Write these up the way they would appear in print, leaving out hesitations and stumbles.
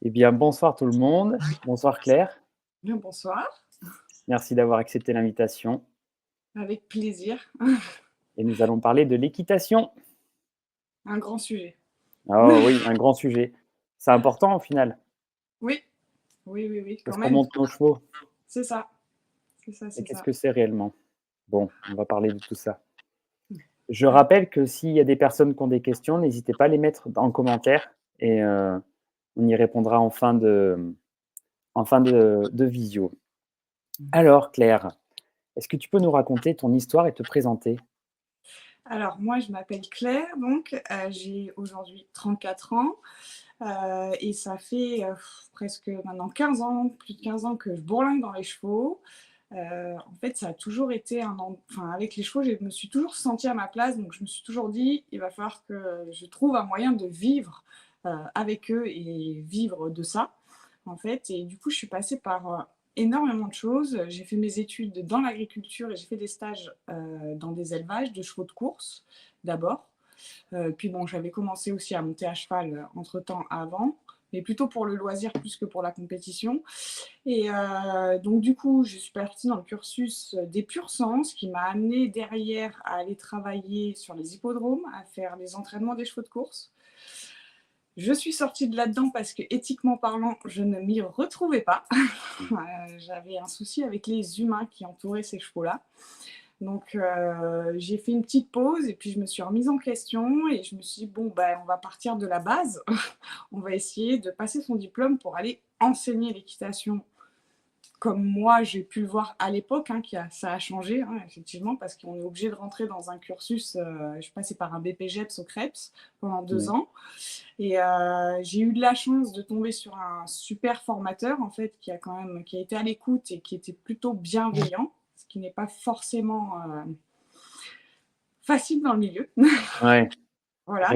Eh bien, bonsoir tout le monde. Bonsoir Claire. Bien, bonsoir, Merci d'avoir accepté l'invitation. avec plaisir. Et nous allons parler de l'équitation. Un grand sujet. Oh oui, un grand sujet. C'est important au final. Oui, oui, oui, oui, quand Est-ce qu'on même. monte nos chevaux? C'est ça, c'est ça, Et c'est qu'est-ce ça. que c'est réellement? Bon, on va parler de tout ça. Je rappelle que s'il y a des personnes qui ont des questions, n'hésitez pas à les mettre en commentaire et on y répondra en fin de visio. Alors Claire, est-ce que tu peux nous raconter ton histoire et te présenter? Alors, moi, je m'appelle Claire, donc j'ai aujourd'hui 34 ans et ça fait presque maintenant 15 ans, plus de 15 ans que je bourlingue dans les chevaux. En fait, ça a toujours été enfin, avec les chevaux, je me suis toujours sentie à ma place, donc je me suis toujours dit, il va falloir que je trouve un moyen de vivre avec eux et vivre de ça, en fait. Et du coup, je suis passée par énormément de choses. J'ai fait mes études dans l'agriculture et j'ai fait des stages dans des élevages de chevaux de course, d'abord. Puis bon, j'avais commencé aussi à monter à cheval entre-temps avant, mais plutôt pour le loisir plus que pour la compétition. Et donc du coup, je suis partie dans le cursus des pur sens qui m'a amenée derrière à aller travailler sur les hippodromes, à faire les entraînements des chevaux de course. Je suis sortie de là-dedans parce que, éthiquement parlant, je ne m'y retrouvais pas. J'avais un souci avec les humains qui entouraient ces chevaux-là. Donc j'ai fait une petite pause et puis je me suis remise en question et je me suis dit, bon, ben, on va partir de la base. On va essayer de passer son diplôme pour aller enseigner l'équitation comme moi j'ai pu le voir à l'époque, hein, ça a changé, hein, effectivement, parce qu'on est obligé de rentrer dans un cursus. Je passais par un BPGEPS au CREPS pendant 2 ans. Et j'ai eu de la chance de tomber sur un super formateur, en fait, qui a été à l'écoute et qui était plutôt bienveillant, ce qui n'est pas forcément facile dans le milieu. Ouais, Voilà.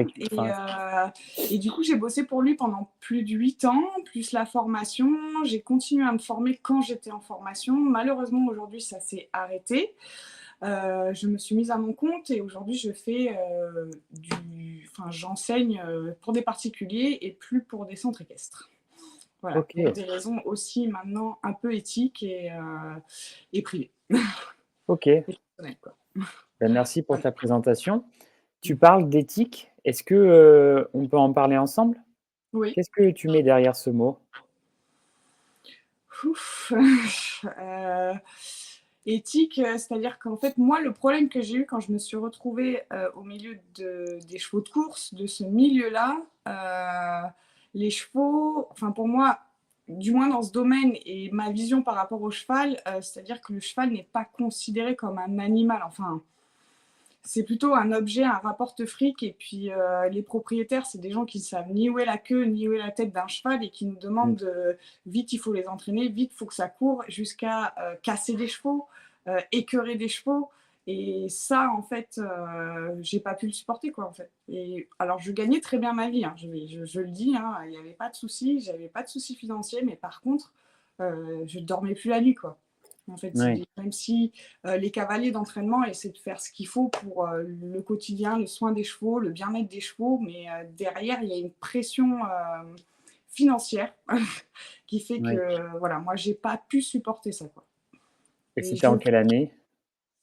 Et du coup, j'ai bossé pour lui pendant plus de 8 ans, plus la formation. J'ai continué à me former quand j'étais en formation. Malheureusement, aujourd'hui, ça s'est arrêté. Je me suis mise à mon compte et aujourd'hui, j'enseigne pour des particuliers et plus pour des centres équestres. Voilà, ok, pour des raisons aussi maintenant un peu éthiques et privées. ok. Et personnelles, quoi. Ben, merci pour Voilà. ta présentation. Tu parles d'éthique. Est-ce que on peut en parler ensemble? Oui. Qu'est-ce que tu mets derrière ce mot? Ouf. Euh, Éthique, c'est-à-dire qu'en fait, moi, le problème que j'ai eu quand je me suis retrouvée au milieu des chevaux de course, de ce milieu-là, les chevaux, enfin pour moi, du moins dans ce domaine et ma vision par rapport au cheval, c'est-à-dire que le cheval n'est pas considéré comme un animal. Enfin, c'est plutôt un objet, un rapporte-fric. Et puis, les propriétaires, c'est des gens qui ne savent ni où est la queue, ni où est la tête d'un cheval et qui nous Mmh. demandent vite, il faut les entraîner, vite, il faut que ça court, jusqu'à casser des chevaux, écœurer des chevaux. Et ça, en fait, j'ai pas pu le supporter, quoi, en fait. Et alors, je gagnais très bien ma vie, hein, je le dis, hein, il n'y avait pas de soucis, j'avais pas de soucis financiers, mais par contre, je ne dormais plus la nuit, quoi. En fait, Ouais, même si les cavaliers d'entraînement essaient de faire ce qu'il faut pour le quotidien, le soin des chevaux, le bien-être des chevaux, mais derrière, il y a une pression financière qui fait que, ouais. voilà, moi, j'ai pas pu supporter ça, quoi. Et Et c'était en quelle année?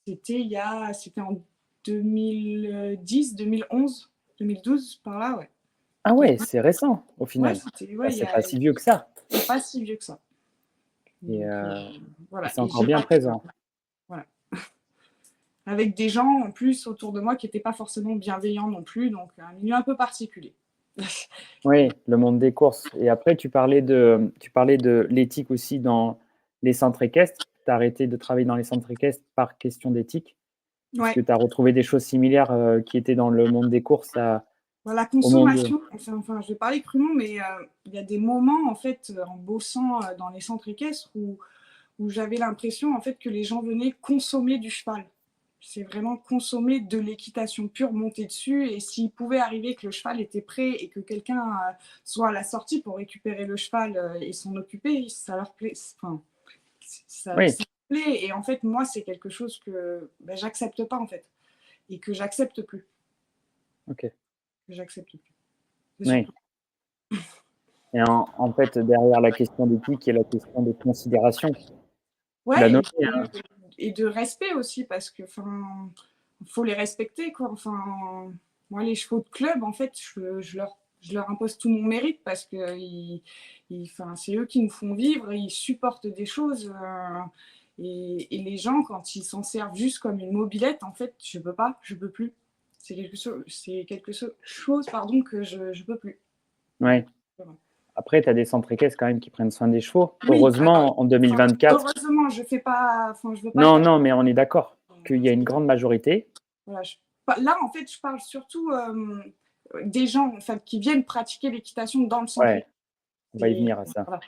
c'était en 2010, 2011, 2012, par là, ouais. Ah Donc, ouais, c'est récent au ouais, final. Ah, c'est pas si vieux que ça c'est pas si vieux que ça. et Donc, voilà. c'est Et encore j'ai bien pas pu, présent. voilà. Avec des gens en plus autour de moi qui n'étaient pas forcément bienveillants non plus, donc un milieu un peu particulier. Oui, le monde des courses et après tu parlais de l'éthique aussi dans les centres équestres. Tu as arrêté de travailler dans les centres équestres par question d'éthique? Est-ce que Ouais, tu as retrouvé des choses similaires, qui étaient dans le monde des courses à la au monde? consommation, enfin, je vais parler crûment, mais il y a des moments en fait en bossant dans les centres équestres où j'avais l'impression en fait que les gens venaient consommer du cheval. C'est vraiment consommer de l'équitation pure, monter dessus. Et s'il pouvait arriver que le cheval était prêt et que quelqu'un soit à la sortie pour récupérer le cheval et s'en occuper, ça leur plaît. Enfin, Oui, ça me plaît. Et en fait, moi, c'est quelque chose que ben, j'accepte pas en fait. Et que j'accepte plus. OK. Que j'accepte plus. C'est Oui. surtout. Et en fait, derrière la question d'éthique, il y a la question de considération. Tu l'as Ouais, noté, hein? et de respect aussi parce que, enfin, faut les respecter, quoi. Enfin, moi, les chevaux de club, en fait, je leur impose tout mon mérite parce que enfin, c'est eux qui nous font vivre, et ils supportent des choses. Et les gens, quand ils s'en servent juste comme une mobilette, en fait, je peux pas, je peux plus. C'est quelque chose, pardon, que je peux plus. Ouais. Après, tu as des centres équestres quand même qui prennent soin des chevaux. Oui, alors, Heureusement, en enfin, 2024, heureusement, je fais pas, enfin, je veux pas non, faire. non, mais on est d'accord qu'il y a une grande majorité. Voilà, là, en fait, je parle surtout des gens, en fait, qui viennent pratiquer l'équitation dans le centre. Ouais, on va y venir à ça. Voilà,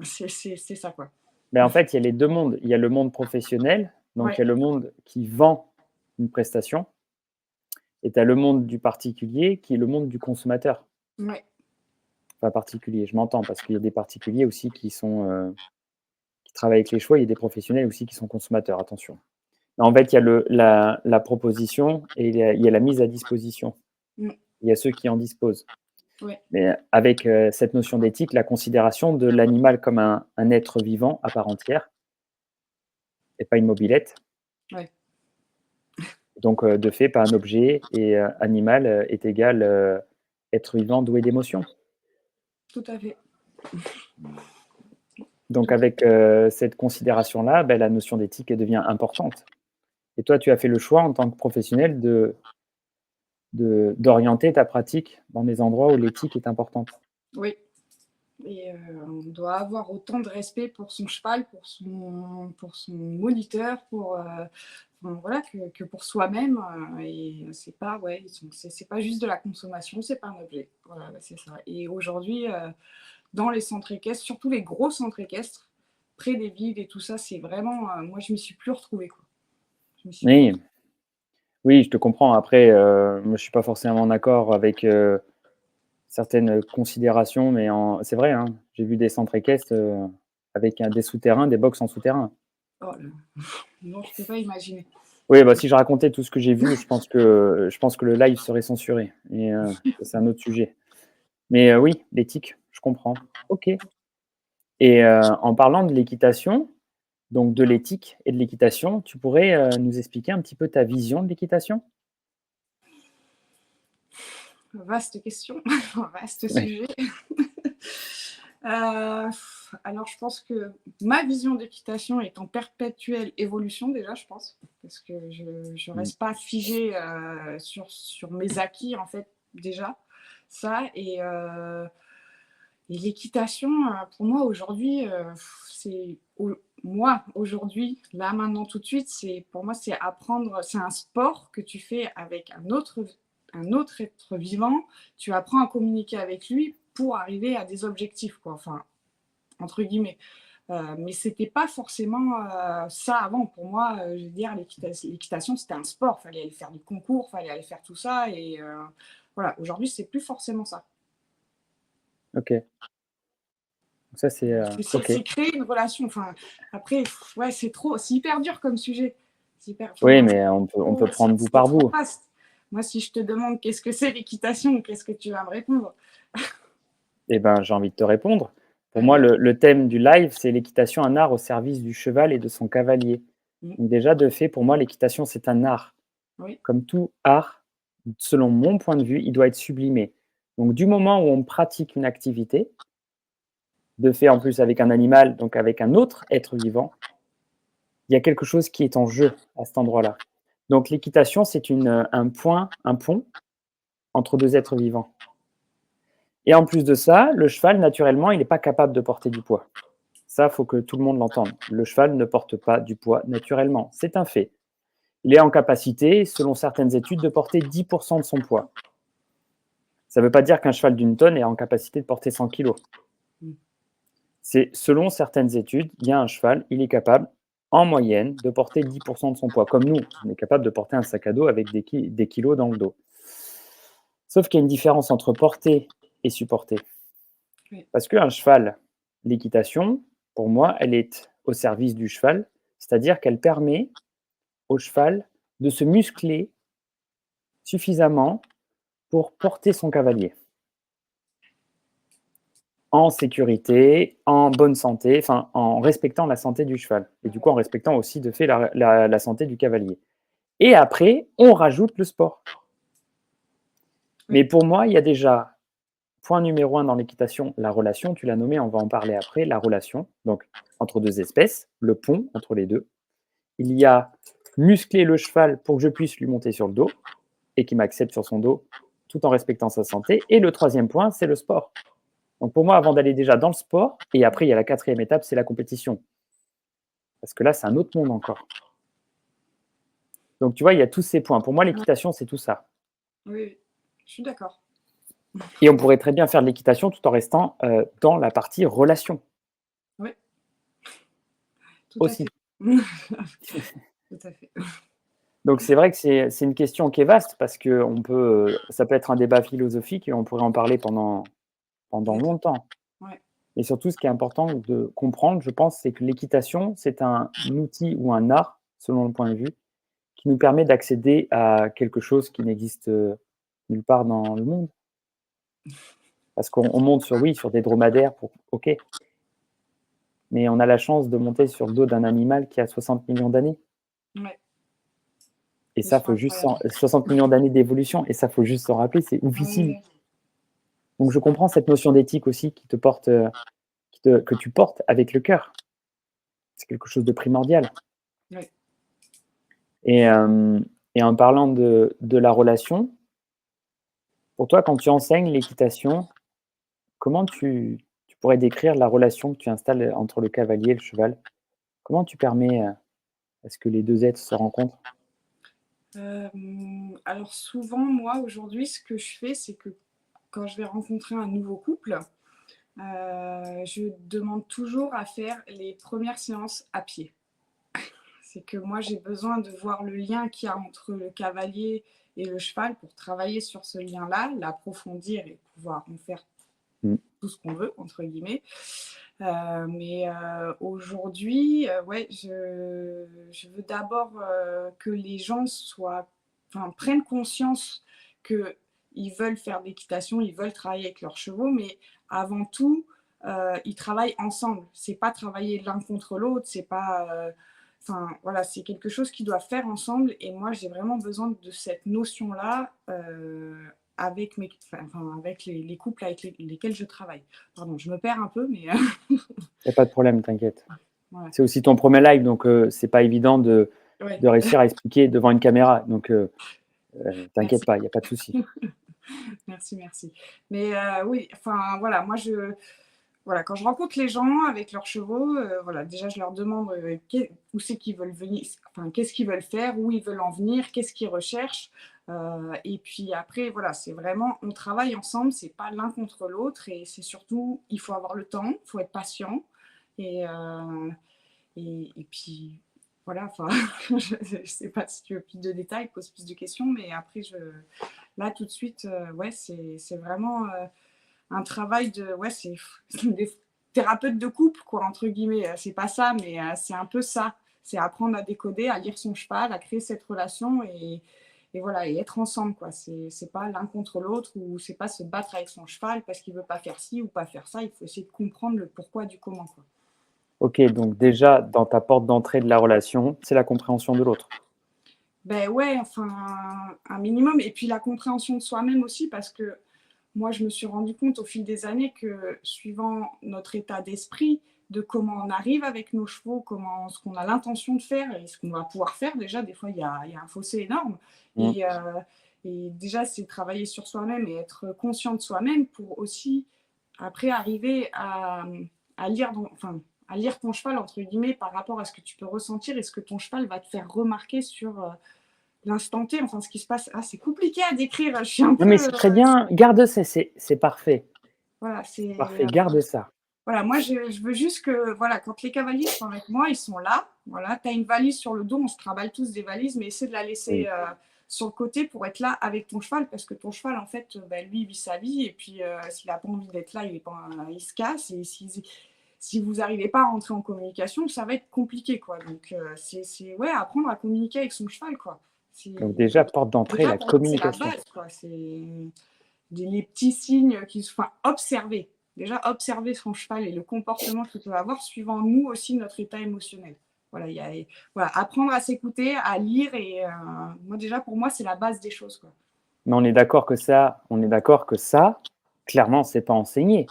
c'est ça, quoi. Mais en fait, il y a les 2 mondes. Il y a le monde professionnel, donc il y Ouais, a le monde qui vend une prestation, et tu as le monde du particulier qui est le monde du consommateur. ouais, Enfin, particulier, je m'entends, parce qu'il y a des particuliers aussi qui travaillent avec les chevaux, il y a des professionnels aussi qui sont consommateurs, attention. En fait, il y a la proposition et il y a la mise à disposition. mm, Il y a ceux qui en disposent. ouais, Mais avec cette notion d'éthique, la considération de l'animal comme un être vivant à part entière et pas une mobilette. ouais, Donc, de fait, pas un objet, et animal est égal être vivant doué d'émotions. tout à fait. Donc, Tout avec cette considération-là, ben, la notion d'éthique elle devient importante. Et toi, tu as fait le choix en tant que professionnel d'orienter ta pratique dans des endroits où l'éthique est importante. Oui, et on doit avoir autant de respect pour son cheval, pour son moniteur, enfin, voilà, que pour soi-même. Et c'est pas, ouais, c'est pas juste de la consommation, c'est pas un objet. Voilà, c'est ça. Et aujourd'hui, dans les centres équestres, surtout les gros centres équestres, près des villes et tout ça, c'est vraiment, moi, je m'y suis plus retrouvée, quoi. Je m'y suis plus Oui, retrouvée. oui, je te comprends. Après, moi, je suis pas forcément d'accord avec certaines considérations, mais c'est vrai, hein, j'ai vu des centres équestres avec des souterrains, des box en souterrain. Oh là, non, je peux pas imaginer. Oui, bah, si je racontais tout ce que j'ai vu, je pense que le live serait censuré, et c'est un autre sujet. Mais oui, l'éthique, je comprends. OK. Et en parlant de l'équitation, donc de l'éthique et de l'équitation, tu pourrais nous expliquer un petit peu ta vision de l'équitation? Vaste question, vaste Oui. sujet. Alors je pense que ma vision d'équitation est en perpétuelle évolution déjà, je pense, parce que je Mmh. reste pas figée, sur mes acquis, en fait, déjà, ça. Et l'équitation, pour moi aujourd'hui, c'est au moi aujourd'hui, là, maintenant, tout de suite, pour moi, c'est apprendre, c'est un sport que tu fais avec un autre être vivant. Tu apprends à communiquer avec lui pour arriver à des objectifs, quoi, enfin, entre guillemets. Mais c'était pas forcément, ça avant. Pour moi, je veux dire, l'équitation, c'était un sport. Fallait aller faire des concours, fallait aller faire tout ça, et voilà. Aujourd'hui, c'est plus forcément ça. OK. Ça, c'est OK. C'est créer une relation. Enfin, après, ouais, c'est hyper dur comme sujet. Oui, Enfin, mais on peut prendre bout c'est par trop bout. vaste. Moi, si je te demande qu'est-ce que c'est l'équitation, qu'est-ce que tu vas me répondre? Eh ben, j'ai envie de te répondre. Pour moi, Vas-y. le thème du live, c'est l'équitation, un art au service du cheval et de son cavalier. Mm. Donc déjà, de fait, pour moi, l'équitation, c'est un art. Oui, Comme tout art, selon mon point de vue, il doit être sublimé. Donc du moment où on pratique une activité, de fait en plus avec un animal, donc avec un autre être vivant, il y a quelque chose qui est en jeu à cet endroit-là. Donc l'équitation, c'est un pont entre 2 êtres vivants. Et en plus de ça, le cheval, naturellement, il n'est pas capable de porter du poids. Ça, faut que tout le monde l'entende. Le cheval ne porte pas du poids naturellement, c'est un fait. Il est en capacité, selon certaines études, de porter 10 de son poids. Ça ne veut pas dire qu'un cheval d'une tonne est en capacité de porter 100 kilos. mm, C'est selon certaines études, il y a un cheval, il est capable, en moyenne, de porter 10 de son poids. Comme nous, on est capable de porter un sac à dos avec des kilos dans le dos. Sauf qu'il y a une différence entre porter et supporter. oui, Parce qu'un cheval, l'équitation, pour moi, elle est au service du cheval, c'est-à-dire qu'elle permet au cheval de se muscler suffisamment pour porter son cavalier. en sécurité, en bonne santé, enfin en respectant la santé du cheval et du coup en respectant aussi de fait la santé du cavalier. Et après, on rajoute le sport. Mais Oui. pour moi, il y a déjà point numéro un dans l'équitation, la relation, tu l'as nommé, on va en parler après, la relation, donc entre deux espèces, le pont entre les deux. Il y a muscler le cheval pour que je puisse lui monter sur le dos et qu'il m'accepte sur son dos tout en respectant sa santé. Et le troisième point, c'est le sport. Donc pour moi, avant d'aller déjà dans le sport, et après il y a la quatrième étape, c'est la compétition. Parce que là, c'est un autre monde encore. Donc tu vois, il y a tous ces points. Pour moi, Ouais. l'équitation, c'est tout ça. Oui, oui. Je suis d'accord. Et on pourrait très bien faire de l'équitation tout en restant dans la partie relation Oui, tout à aussi. fait. Tout à fait. Donc c'est vrai que c'est une question qui est vaste parce que ça peut être un débat philosophique et on pourrait en parler pendant D'accord. longtemps. Ouais. Et surtout, ce qui est important de comprendre, je pense, c'est que l'équitation, c'est un outil ou un art, selon le point de vue, qui nous permet d'accéder à quelque chose qui n'existe nulle part dans le monde. Parce qu'on monte sur des dromadaires, ok, mais on a la chance de monter sur le dos d'un animal qui a 60 millions d'années. Ouais. Et Ils ça, sont faut juste incroyables. 60 millions d'années d'évolution, et ça, faut juste s'en rappeler, c'est Ah oufissime. oui, Donc je comprends cette notion d'éthique aussi qui te porte, que tu portes avec le cœur. C'est quelque chose de primordial. oui. Et, en parlant de la relation, pour toi, quand tu enseignes l'équitation, comment tu pourrais décrire la relation que tu installes entre le cavalier et le cheval? Comment tu permets à ce que les deux êtres se rencontrent? Alors souvent, moi, aujourd'hui, ce que je fais, c'est que quand je vais rencontrer un nouveau couple, je demande toujours à faire les premières séances à pied. C'est que moi, j'ai besoin de voir le lien qu'il y a entre le cavalier et le cheval pour travailler sur ce lien-là, l'approfondir et pouvoir en faire Mmh. tout ce qu'on veut, entre guillemets. Mais aujourd'hui, ouais, je veux d'abord que les gens prennent conscience qu'ils veulent faire de l'équitation, ils veulent travailler avec leurs chevaux, mais avant tout, ils travaillent ensemble. C'est pas travailler l'un contre l'autre, c'est pas. Enfin, voilà, c'est quelque chose qu'ils doivent faire ensemble. Et moi, j'ai vraiment besoin de cette notion-là avec les couples avec lesquels je travaille. Pardon, je me perds un peu, mais Il y a pas de problème, t'inquiète. voilà. C'est aussi ton premier live, donc c'est pas évident Ouais, de réussir à expliquer devant une caméra, donc t'inquiète merci, pas, il y a pas de souci. merci, merci. Mais oui, enfin voilà, voilà, quand je rencontre les gens avec leurs chevaux, voilà, déjà je leur demande où c'est qu'ils veulent venir, enfin qu'est-ce qu'ils veulent faire, où ils veulent en venir, qu'est-ce qu'ils recherchent. Et puis après, voilà, c'est vraiment, on travaille ensemble, c'est pas l'un contre l'autre, et c'est surtout, il faut avoir le temps, il faut être patient, et, euh, et puis voilà, enfin, je sais pas si tu veux plus de détails, pose plus de questions, mais après, là tout de suite, ouais, c'est vraiment un travail de, ouais, c'est des thérapeutes de couple, quoi, entre guillemets. C'est pas ça, mais c'est un peu ça. C'est apprendre à décoder, à lire son cheval, à créer cette relation et voilà, et être ensemble, quoi. C'est pas l'un contre l'autre ou c'est pas se battre avec son cheval parce qu'il veut pas faire ci ou pas faire ça. Il faut essayer de comprendre le pourquoi du comment, quoi. OK, donc déjà, dans ta porte d'entrée de la relation, c'est la compréhension de l'autre. Ben ouais, enfin, un minimum. Et puis la compréhension de soi-même aussi, parce que moi, je me suis rendu compte au fil des années que suivant notre état d'esprit, de comment on arrive avec nos chevaux, ce qu'on a l'intention de faire et ce qu'on va pouvoir faire, déjà, des fois, il y a un fossé énorme. Mmh. Et déjà, c'est travailler sur soi-même et être conscient de soi-même pour aussi, après, arriver à lire, à lire ton cheval, entre guillemets, par rapport à ce que tu peux ressentir et ce que ton cheval va te faire remarquer sur l'instant T, enfin, ce qui se passe. Ah, c'est compliqué à décrire, je suis un Non, mais peu. c'est très bien, garde ça, c'est parfait. Voilà, C'est parfait, garde ça. voilà, moi, je veux juste que, voilà, quand les cavaliers sont avec moi, ils sont là. Voilà, tu as une valise sur le dos, on se trimballe tous des valises, mais essaie de la laisser Oui. sur le côté pour être là avec ton cheval, parce que ton cheval, en fait, lui, il vit sa vie, et puis s'il n'a pas envie d'être là, il se casse, et si vous n'arrivez pas à rentrer en communication, ça va être compliqué, quoi. Donc, ouais, apprendre à communiquer avec son cheval, quoi. Donc déjà, porte d'entrée, Déjà, la pour moi, c'est la communication. base, quoi. C'est les petits signes qui se font observer. Déjà, observer son cheval et le comportement qu'il peut avoir suivant nous aussi notre état émotionnel. Voilà, voilà, apprendre à s'écouter, à lire et moi déjà pour moi c'est la base des choses quoi. Mais on est d'accord que ça, clairement, c'est pas enseigné.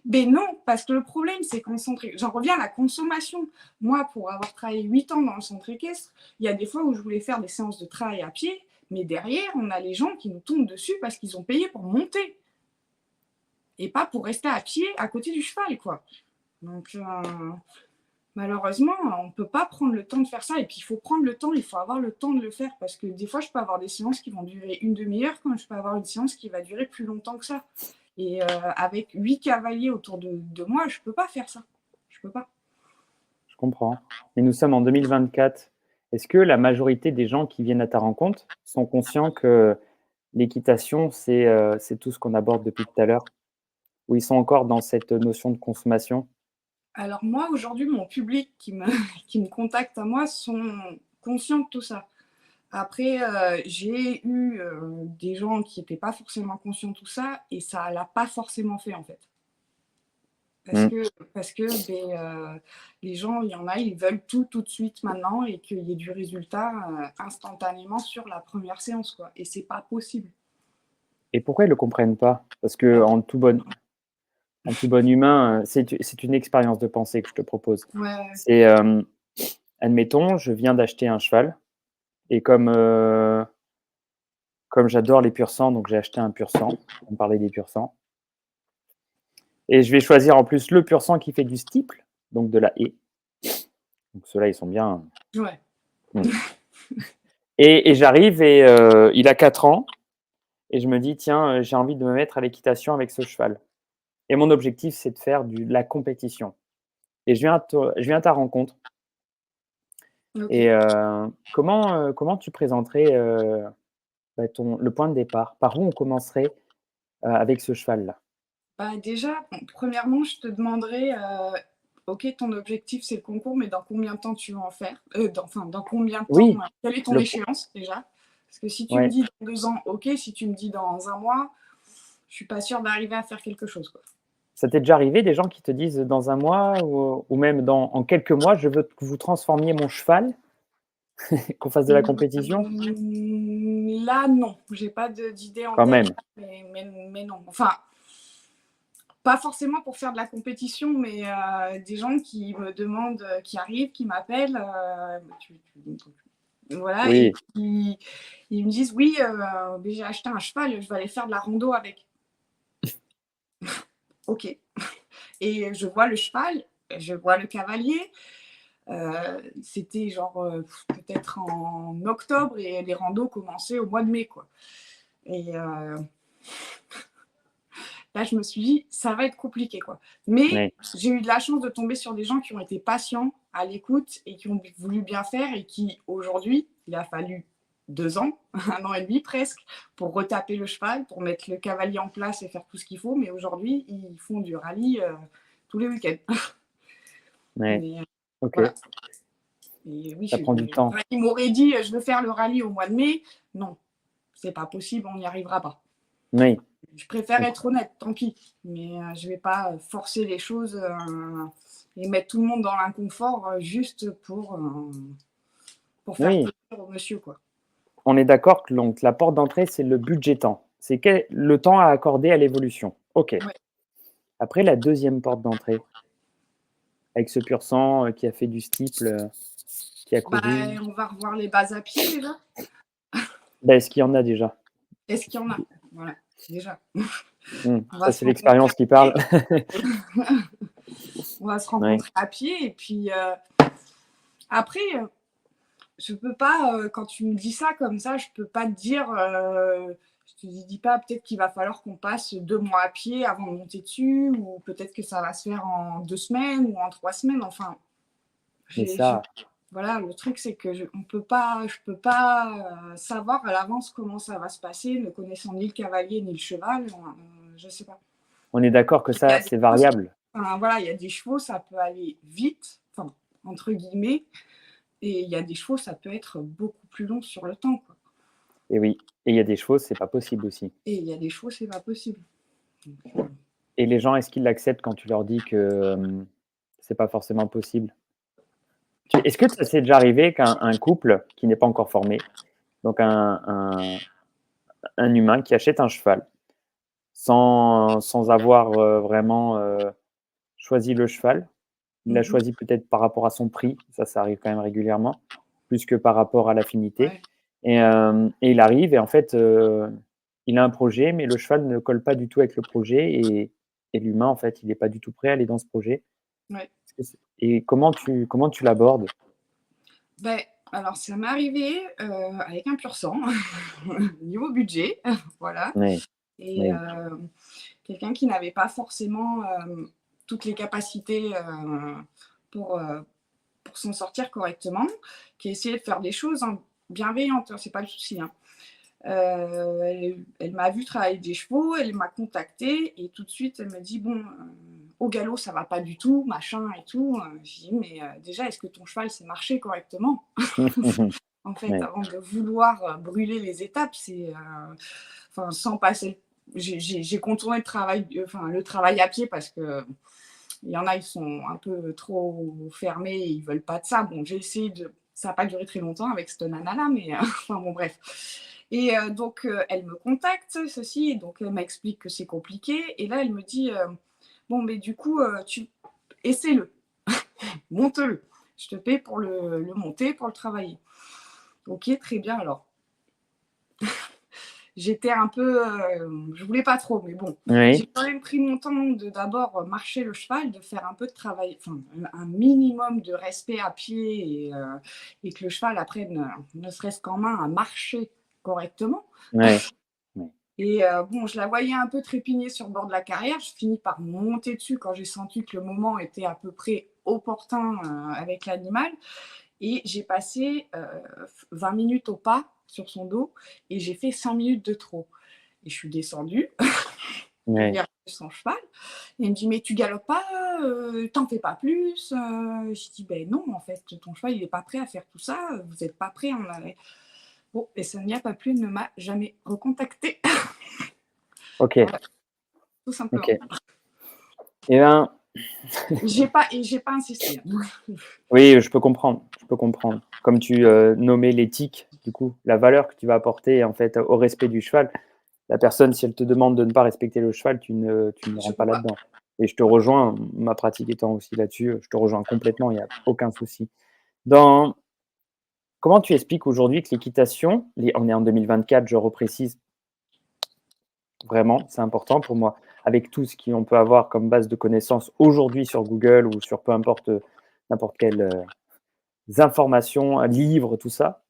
Mais non, parce que le problème c'est qu'on j'en reviens à la consommation. Moi, pour avoir travaillé 8 ans dans le centre équestre, il y a des fois où je voulais faire des séances de travail à pied, mais derrière, on a les gens qui nous tombent dessus parce qu'ils ont payé pour monter et pas pour rester à pied à côté du cheval, quoi. Donc, malheureusement, on ne peut pas prendre le temps de faire ça. Et puis, il faut prendre le temps, il faut avoir le temps de le faire. Parce que des fois, je peux avoir des séances qui vont durer une demi-heure, quand je peux avoir une séance qui va durer plus longtemps que ça. Et avec 8 cavaliers autour de moi, je ne peux pas faire ça. Je peux pas. Je comprends. Mais nous sommes en 2024. Est-ce que la majorité des gens qui viennent à ta rencontre sont conscients que l'équitation, c'est tout ce qu'on aborde depuis tout à l'heure? Ou ils sont encore dans cette notion de consommation? Alors moi, aujourd'hui, mon public qui me contacte à moi sont conscients de tout ça. Après, j'ai eu des gens qui n'étaient pas forcément conscients de tout ça et ça l'a pas forcément fait en fait. Parce Mm. que, parce que les gens, il y en a, ils veulent tout de suite maintenant et qu'il y ait du résultat instantanément sur la première séance, quoi. Et c'est pas possible. Et pourquoi ils ne le comprennent pas? Parce que en tout bon humain, c'est une expérience de pensée que je te propose. Ouais, C'est, admettons, je viens d'acheter un cheval et comme j'adore les pur sang, donc j'ai acheté un pur sang. On parlait des pur sang. Et je vais choisir en plus le pur sang qui fait du steeple, donc de la haie. Donc ceux-là, ils sont bien. ouais. Mm. Et j'arrive et il a 4 ans et je me dis, tiens, j'ai envie de me mettre à l'équitation avec ce cheval. Et mon objectif, c'est de faire de la compétition. Et je viens à ta rencontre. Et Ok. comment tu présenterais le point de départ? Par où on commencerait avec ce cheval-là? Bah, déjà, bon, premièrement, je te demanderais, ok, ton objectif c'est le concours, mais dans combien de temps tu vas en faire enfin, dans combien de temps Oui, quelle est ton le, échéance déjà? Parce que si tu me ouais. dis dans 2 ans, ok, si tu me dis dans un mois, je suis pas sûre d'arriver à faire quelque chose, quoi. Ça t'est déjà arrivé des gens qui te disent dans un mois ou même en quelques mois, je veux que vous transformiez mon cheval, qu'on fasse de la compétition? Là, non, j'ai pas d'idée en Quand tête, même. mais non. Enfin, pas forcément pour faire de la compétition, mais des gens qui me demandent, qui arrivent, qui m'appellent, voilà, et Oui, qui ils me disent oui, j'ai acheté un cheval, je vais aller faire de la rando avec. Ok. Et je vois le cheval, je vois le cavalier. C'était genre peut-être en octobre et les randos commençaient au mois de mai, quoi. Et là, je me suis dit, ça va être compliqué, quoi. Mais oui, j'ai eu de la chance de tomber sur des gens qui ont été patients, à l'écoute et qui ont voulu bien faire et qui, aujourd'hui, il a fallu 2 ans, 1 an et demi presque, pour retaper le cheval, pour mettre le cavalier en place et faire tout ce qu'il faut. Mais aujourd'hui, ils font du rallye tous les week-ends. oui. Mais Ok, voilà. Et oui, ça prend du temps. ils m'auraient dit, je veux faire le rallye au mois de mai. Non, c'est pas possible, on n'y arrivera pas. Oui, Je préfère donc, être honnête, tant pis. Mais je ne vais pas forcer les choses et mettre tout le monde dans l'inconfort juste pour faire oui. plaisir au monsieur, quoi. On est d'accord que donc, la porte d'entrée, c'est le budget temps. C'est le temps à accorder à l'évolution. Ok. Ouais. Après, la deuxième porte d'entrée, avec ce pur sang qui a fait du steeple, qui a Bah, couru. on va revoir les bases à pied déjà. Ben, est-ce qu'il y en a déjà? Est-ce qu'il y en a? Voilà, déjà. On va Ça, se c'est rencontrer l'expérience à qui parle. pied. On va se Oui, rencontrer à pied et puis après, je peux pas, quand tu me dis ça comme ça, je peux pas te dire, je te dis pas peut-être qu'il va falloir qu'on passe 2 mois à pied avant de monter dessus, ou peut-être que ça va se faire en 2 semaines ou en 3 semaines. Enfin, mais ça, voilà, le truc c'est que je peux pas savoir à l'avance comment ça va se passer, ne connaissant ni le cavalier ni le cheval. Je sais pas. on est d'accord que Il y ça, a des c'est choses, variable. enfin, voilà, il y a des chevaux, ça peut aller vite, enfin, entre guillemets, et il y a des chevaux, ça peut être beaucoup plus long sur le temps, quoi. Et oui. Et il y a des chevaux, c'est pas possible aussi. Et il y a des chevaux, c'est pas possible. Donc, Et les gens, est-ce qu'ils l'acceptent quand tu leur dis que c'est pas forcément possible? Est-ce que ça s'est déjà arrivé qu'un couple qui n'est pas encore formé, donc un humain qui achète un cheval sans avoir vraiment choisi le cheval, il l'a Mhm. choisi peut-être par rapport à son prix, ça arrive quand même régulièrement, plus que par rapport à l'affinité. Ouais. Et il arrive et en fait, il a un projet, mais le cheval ne colle pas du tout avec le projet et l'humain, en fait, il est pas du tout prêt à aller dans ce projet. Ouais. Et comment tu l'abordes? Ben, alors ça m'est arrivé, avec un pur sang, niveau budget, voilà Oui, et oui, quelqu'un qui n'avait pas forcément, toutes les capacités, pour, heu, pour s'en sortir correctement, qui essayait de faire des choses, hein, bienveillantes, hein, c'est pas le souci, hein. Elle m'a vu travailler des chevaux, elle m'a contactée et tout de suite elle me dit: «Bon, au galop ça va pas du tout, machin et tout». Je dis: «Mais, déjà est-ce que ton cheval sait marcher correctement?» En fait, oui, avant de vouloir, brûler les étapes, c'est, enfin sans passer j'ai contourné le travail à pied parce que il y en a, ils sont un peu trop fermés, ils veulent pas de ça. Bon, j'ai essayé de ça a pas duré très longtemps avec cette nana-là, mais enfin bon bref et donc elle me contacte, ceci et donc elle m'explique que c'est compliqué et là elle me dit, «Bon mais du coup, tu essaie-le, monte-le. Je te paye pour le monter, pour le travailler». OK, très bien alors. J'étais un peu, je voulais pas trop, mais bon, oui, j'ai quand même pris mon temps de d'abord marcher le cheval, de faire un peu de travail, enfin un minimum de respect à pied et que le cheval apprenne, ne serait-ce qu'en main à marcher correctement. oui, oui, Et bon, je la voyais un peu trépigner sur le bord de la carrière. Je finis par monter dessus quand j'ai senti que le moment était à peu près opportun, avec l'animal et j'ai passé, 20 minutes au pas sur son dos et j'ai fait 5 minutes de trop et je suis descendue, j'ai oui. regardé son cheval et il me dit: «Mais tu galopes pas, tu fais pas plus?» Je dis: «Beh non, en fait, ton cheval, il est pas prêt à faire tout ça, vous êtes pas prêt, on avait». Bon et ça n'y a pas plu, elle ne m'a jamais recontactée. OK, Voilà, tout simplement. OK. Et ben, J'ai pas insisté, hein. oui, je peux comprendre, je peux comprendre. Comme tu, nommais l'éthique, du coup, la valeur que tu vas apporter, en fait, au respect du cheval. La personne, si elle te demande de ne pas respecter le cheval, tu ne Je rentres pas peux pas. là-dedans. Et je te Ouais. rejoins, ma pratique étant aussi là-dessus, je te rejoins complètement, il y a aucun souci. Dans Comment tu expliques aujourd'hui que l'équitation, on est en 2024, je reprécise, vraiment, c'est important pour moi, avec tout ce qu'on peut avoir comme base de connaissances aujourd'hui sur Google ou sur peu importe, n'importe quelles, informations, livres, tout ça.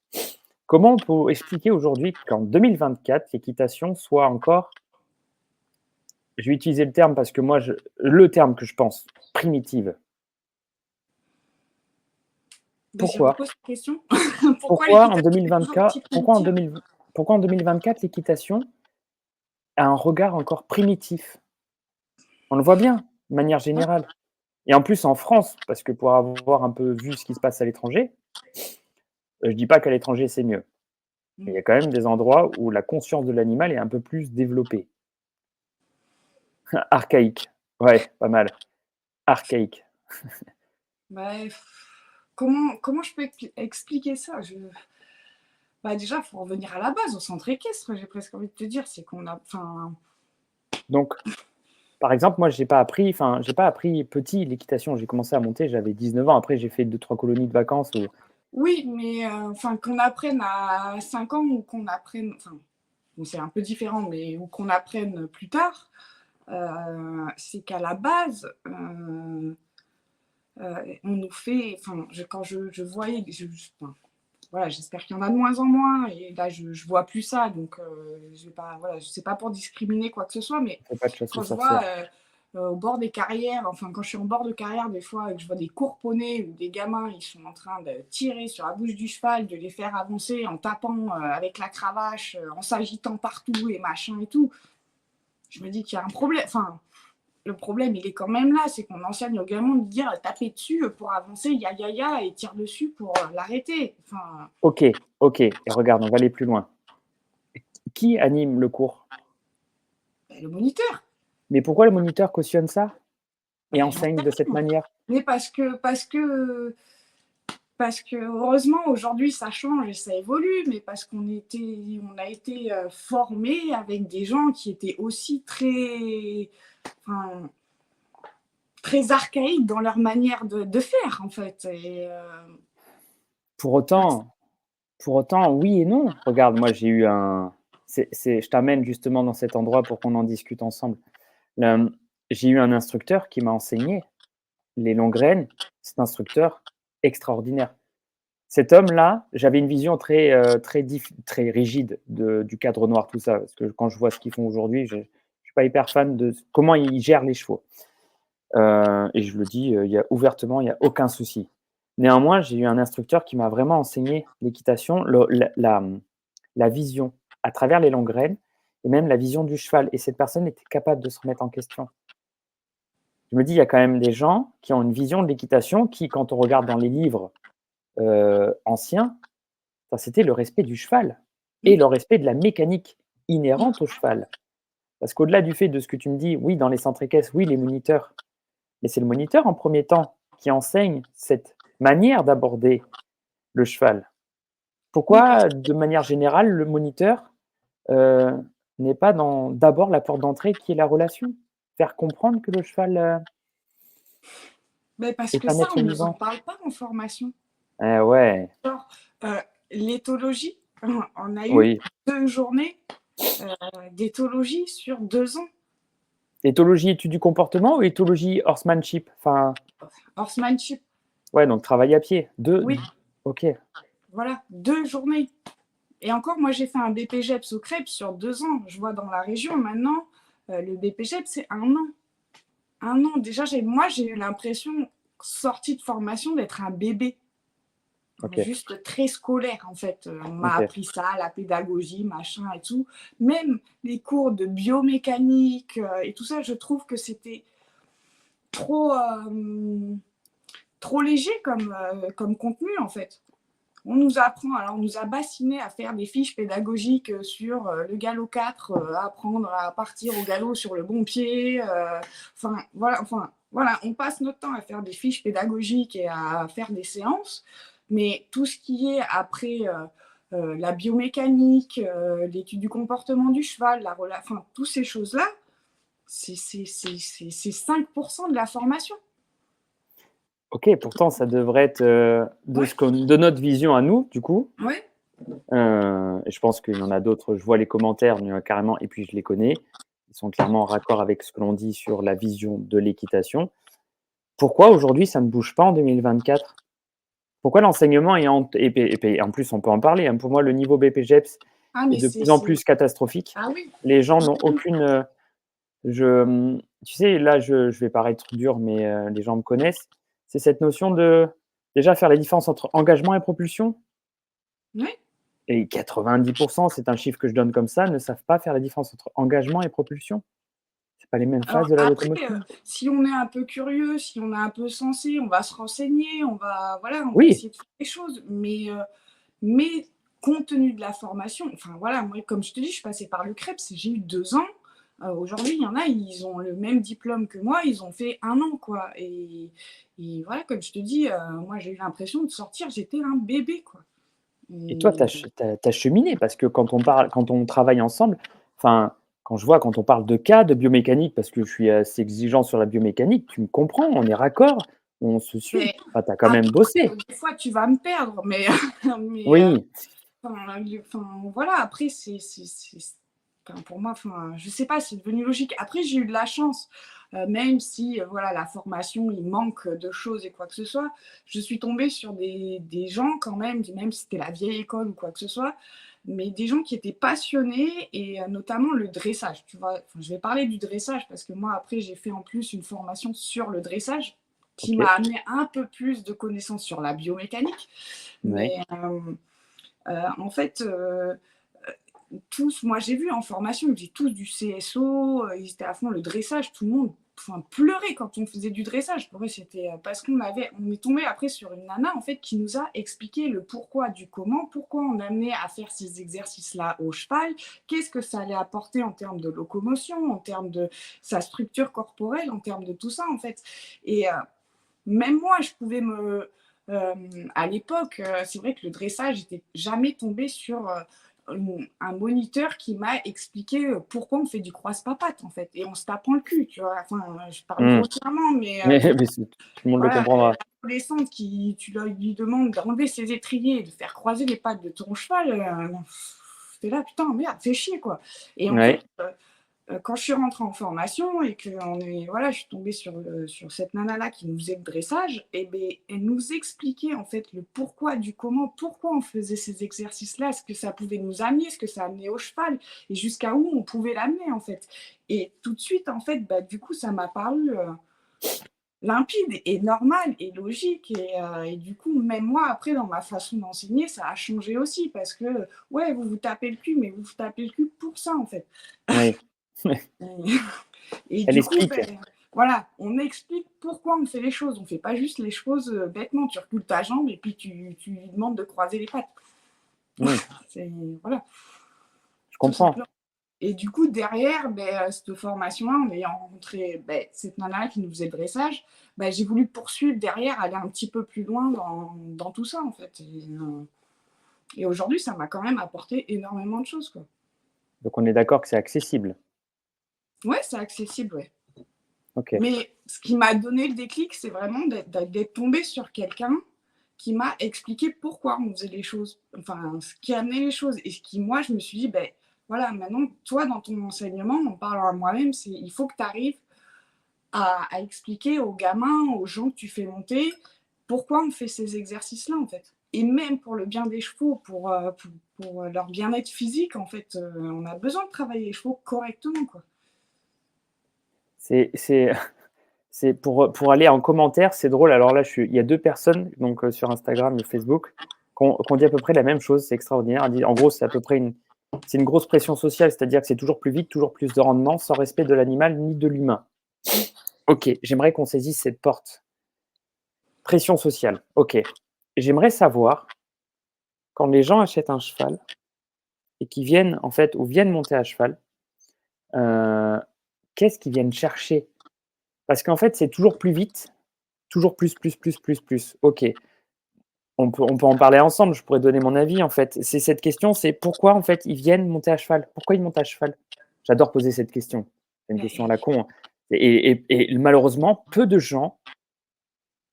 Comment on peut expliquer aujourd'hui qu'en 2024, l'équitation soit encore, je vais utiliser le terme parce que moi le terme que je pense, primitive. Mais je Pourquoi? repose la question. Pourquoi Pourquoi en l'équitation est toujours 2024 aussi primitive? pourquoi en 2024 l'équitation a un regard encore primitif? On le voit bien, de manière Ouais. générale. Et en plus en France, parce que pour avoir un peu vu ce qui se passe à l'étranger, je dis pas qu'à l'étranger c'est mieux. Mais il y Mmh. a quand même des endroits où la conscience de l'animal est un peu plus développée. Archaïque. Ouais, pas mal. Archaïque. Bah, comment je peux expliquer ça? Bah, déjà, il faut revenir à la base, au centre équestre, j'ai presque envie de te dire. C'est qu'on a enfin, Donc, par exemple, moi j'ai pas appris petit l'équitation. J'ai commencé à monter, j'avais 19 ans. Après j'ai fait 2-3 colonies de vacances où oui, mais enfin, qu'on apprenne à 5 ans ou qu'on apprenne enfin, bon, c'est un peu différent, mais ou qu'on apprenne plus tard, c'est qu'à la base, on nous fait enfin, quand je voyais enfin, voilà, j'espère qu'il y en a de moins en moins et là, je vois plus ça donc je vais pas voilà, c'est pas pour discriminer quoi que ce soit, mais on fait pas de chasse aux quand je vois, sorcières. au bord des carrières, enfin, quand je suis en bord de carrière, des fois, et que je vois des cours poneys où des gamins, ils sont en train de tirer sur la bouche du cheval, de les faire avancer en tapant, avec la cravache, en s'agitant partout et machin et tout, je me dis qu'il y a un problème. Enfin, le problème, il est quand même là, c'est qu'on enseigne aux gamins de dire taper dessus pour avancer, ya ya ya, et tire dessus pour l'arrêter. Enfin, OK, OK et regarde, on va aller plus loin. Qui anime le cours? le moniteur. Mais pourquoi le moniteur cautionne ça et Ben, j'en enseigne sais de cette rien. manière? Mais parce que heureusement aujourd'hui ça change et ça évolue, mais parce on a été formés avec des gens qui étaient aussi enfin, très archaïques dans leur manière de faire en fait. Pour autant pour autant, oui et non. Regarde, moi j'ai eu un je t'amène justement dans cet endroit pour qu'on en discute ensemble. Hem, j'ai eu un instructeur qui m'a enseigné les longues graines. Cet instructeur extraordinaire. Cet homme-là, j'avais une vision très rigide du Cadre Noir, tout ça, parce que quand je vois ce qu'ils font aujourd'hui, je ne suis pas hyper fan de comment ils gèrent les chevaux. Et je le dis, il y a ouvertement, il y a aucun souci. Néanmoins, j'ai eu un instructeur qui m'a vraiment enseigné l'équitation, la vision à travers les longues graines et même la vision du cheval, et cette personne était capable de se remettre en question. Je me dis: «Il y a quand même des gens qui ont une vision de l'équitation qui, quand on regarde dans les livres, anciens, enfin, c'était le respect du cheval et le respect de la mécanique inhérente au cheval». Parce qu'au-delà du fait de ce que tu me dis, oui, dans les centres équestres, oui, les moniteurs, mais c'est le moniteur en premier temps qui enseigne cette manière d'aborder le cheval. Oui, parce Pourquoi, de manière générale, le moniteur, heu, n'est pas dans d'abord la porte d'entrée qui est la relation? Faire comprendre que le cheval, mais parce est que un ça, être on nous en vivant. parle pas en formation. Eh ouais, Genre, l'éthologie, on a eu oui. 2 journées, d'éthologie sur 2 ans. Éthologie, étude du comportement ou éthologie horsemanship? Enfin, Horsemanship, ouais, donc travail à pied. 2. oui, OK, voilà, 2 journées et encore moi j'ai fait un BPGEPS au CREPS sur 2 ans. Je vois dans la région maintenant, le BPGEPS c'est 1 an. 1 an. Déjà j'ai eu l'impression, sortie de formation, d'être un bébé. OK, Juste très scolaire en fait. On m'a OK. appris ça, la pédagogie, machin et tout. Même les cours de biomécanique et tout ça, je trouve que c'était trop, trop léger comme contenu en fait. On nous apprend, alors on nous a bassiné à faire des fiches pédagogiques sur le galop 4, apprendre à partir au galop sur le bon pied. Enfin, voilà, on passe notre temps à faire des fiches pédagogiques et à faire des séances, mais tout ce qui est après la biomécanique, l'étude du comportement du cheval, enfin, toutes ces choses-là, c'est 5% de la formation. OK, pourtant ça devrait être, Ouais, de notre vision à nous, du coup, ouais. et je pense qu'il y en a d'autres, je vois les commentaires, il y en a carrément et puis je les connais. Ils sont clairement en raccord avec ce que l'on dit sur la vision de l'équitation. Pourquoi aujourd'hui ça ne bouge pas en 2024? Pourquoi l'enseignement est en plus on peut en parler, hein, pour moi le niveau BPGEPS Ah, est mais de plus en plus catastrophique. Ah oui. Les gens n'ont aucune, tu sais, là je vais paraître dur, mais les gens me connaissent. C'est cette notion de déjà faire la différence entre engagement et propulsion. Ouais. Et 90, c'est un chiffre que je donne comme ça, ne savent pas faire la différence entre engagement et propulsion. C'est pas les mêmes phases Alors de la après, locomotion. si on est un peu curieux, si on est un peu sensé, on va se renseigner, on va Oui, essayer de faire des choses. Mais compte tenu de la formation, enfin voilà, moi, comme je te dis, je suis passée par le CREPS, j'ai eu 2 ans. Aujourd'hui, il y en a, ils ont le même diplôme que moi, ils ont fait 1 an, quoi. Et voilà, comme je te dis, moi, j'ai eu l'impression de sortir, j'étais un bébé, quoi. et toi Et tu as cheminé parce que quand on travaille ensemble, enfin, quand on parle de cas, de biomécanique, parce que je suis assez exigeant sur la biomécanique, tu me comprends, on est raccord, on se suit. mais Enfin, tu as quand même après, bossé. des fois, tu vas me perdre, mais, mais Oui, enfin, voilà, après, enfin, pour moi, enfin, je sais pas, c'est devenu logique. Après, j'ai eu de la chance, même si, voilà, la formation, il manque de choses et quoi que ce soit. Je suis tombée sur des gens quand même si c'était la vieille école ou quoi que ce soit, mais des gens qui étaient passionnés et notamment le dressage, tu vois. Enfin, je vais parler du dressage parce que moi, après, j'ai fait en plus une formation sur le dressage qui m'a OK, amené un peu plus de connaissances sur la biomécanique. ouais. Mais en fait, tous, moi j'ai vu en formation, ils faisaient tous du CSO, ils étaient à fond le dressage, tout le monde pleurait quand on faisait du dressage. Pour eux, c'était parce on est tombé après sur une nana en fait qui nous a expliqué le pourquoi du comment, pourquoi on amenait à faire ces exercices-là au cheval, qu'est-ce que ça allait apporter en termes de locomotion, en termes de sa structure corporelle, en termes de tout ça en fait. Et même moi, je pouvais me à l'époque, c'est vrai que le dressage, j'étais jamais tombée sur un moniteur qui m'a expliqué pourquoi on fait du croise-papates, en fait. Et on se tapant le cul, tu vois. Enfin, je parle grossièrement, mais Mais tout le monde le voilà, comprendra. l'adolescente qui, tu lui demandes d'enlever ses étriers et de faire croiser les pattes de ton cheval, t'es là, putain, merde, fais chier, quoi. Et en fait, Ouais. quand je suis rentrée en formation et que voilà, je suis tombée sur cette nana-là qui nous faisait le dressage, et ben, elle nous expliquait en fait le pourquoi du comment, pourquoi on faisait ces exercices-là, ce que ça pouvait nous amener, ce que ça amenait au cheval et jusqu'à où on pouvait l'amener en fait. Et tout de suite, en fait, bah, du coup, ça m'a paru limpide et normal et logique. Et du coup, même moi, après, dans ma façon d'enseigner, ça a changé aussi parce que, ouais, vous vous tapez le cul, mais vous vous tapez le cul pour ça, en fait. Oui. Et Elle du coup, explique. ben, voilà, on explique pourquoi on fait les choses. On ne fait pas juste les choses bêtement. Tu recules ta jambe et puis tu lui demandes de croiser les pattes. Mmh, Voilà, je tout comprends. simplement. Et du coup, derrière cette formation-là, en ayant rencontré cette nana qui nous faisait le dressage, j'ai voulu poursuivre derrière, aller un petit peu plus loin dans tout ça, en fait. Et aujourd'hui, ça m'a quand même apporté énormément de choses, quoi. Donc on est d'accord que c'est accessible. Ouais, c'est accessible, ouais. OK. Mais ce qui m'a donné le déclic, c'est vraiment d'être tombée sur quelqu'un qui m'a expliqué pourquoi on faisait les choses, enfin, ce qui amenait les choses. Et ce qui, moi, je me suis dit, ben voilà, maintenant, toi, dans ton enseignement, en parlant à moi-même, il faut que tu arrives à expliquer aux gamins, aux gens que tu fais monter, pourquoi on fait ces exercices-là, en fait. Et même pour le bien des chevaux, pour leur bien-être physique, en fait, on a besoin de travailler les chevaux correctement, quoi. C'est c'est c'est pour aller en commentaire, c'est drôle. Alors là, il y a 2 personnes donc sur Instagram et Facebook qui ont dit à peu près la même chose. C'est extraordinaire. Elle dit en gros, c'est à peu près une grosse pression sociale, c'est-à-dire que c'est toujours plus vite, toujours plus de rendement, sans respect de l'animal ni de l'humain. OK, j'aimerais qu'on saisisse cette porte. Pression sociale, OK. J'aimerais savoir, quand les gens achètent un cheval et qu'ils viennent en fait ou viennent monter à cheval, heu, qu'est-ce qu'ils viennent chercher? Parce qu'en fait, c'est toujours plus vite, toujours plus, plus, plus, plus, plus. OK. On peut en parler ensemble, je pourrais donner mon avis, en fait. C'est cette question, c'est pourquoi, en fait, ils viennent monter à cheval? Pourquoi ils montent à cheval? J'adore poser cette question. C'est une question à la con, hein. Et malheureusement, peu de gens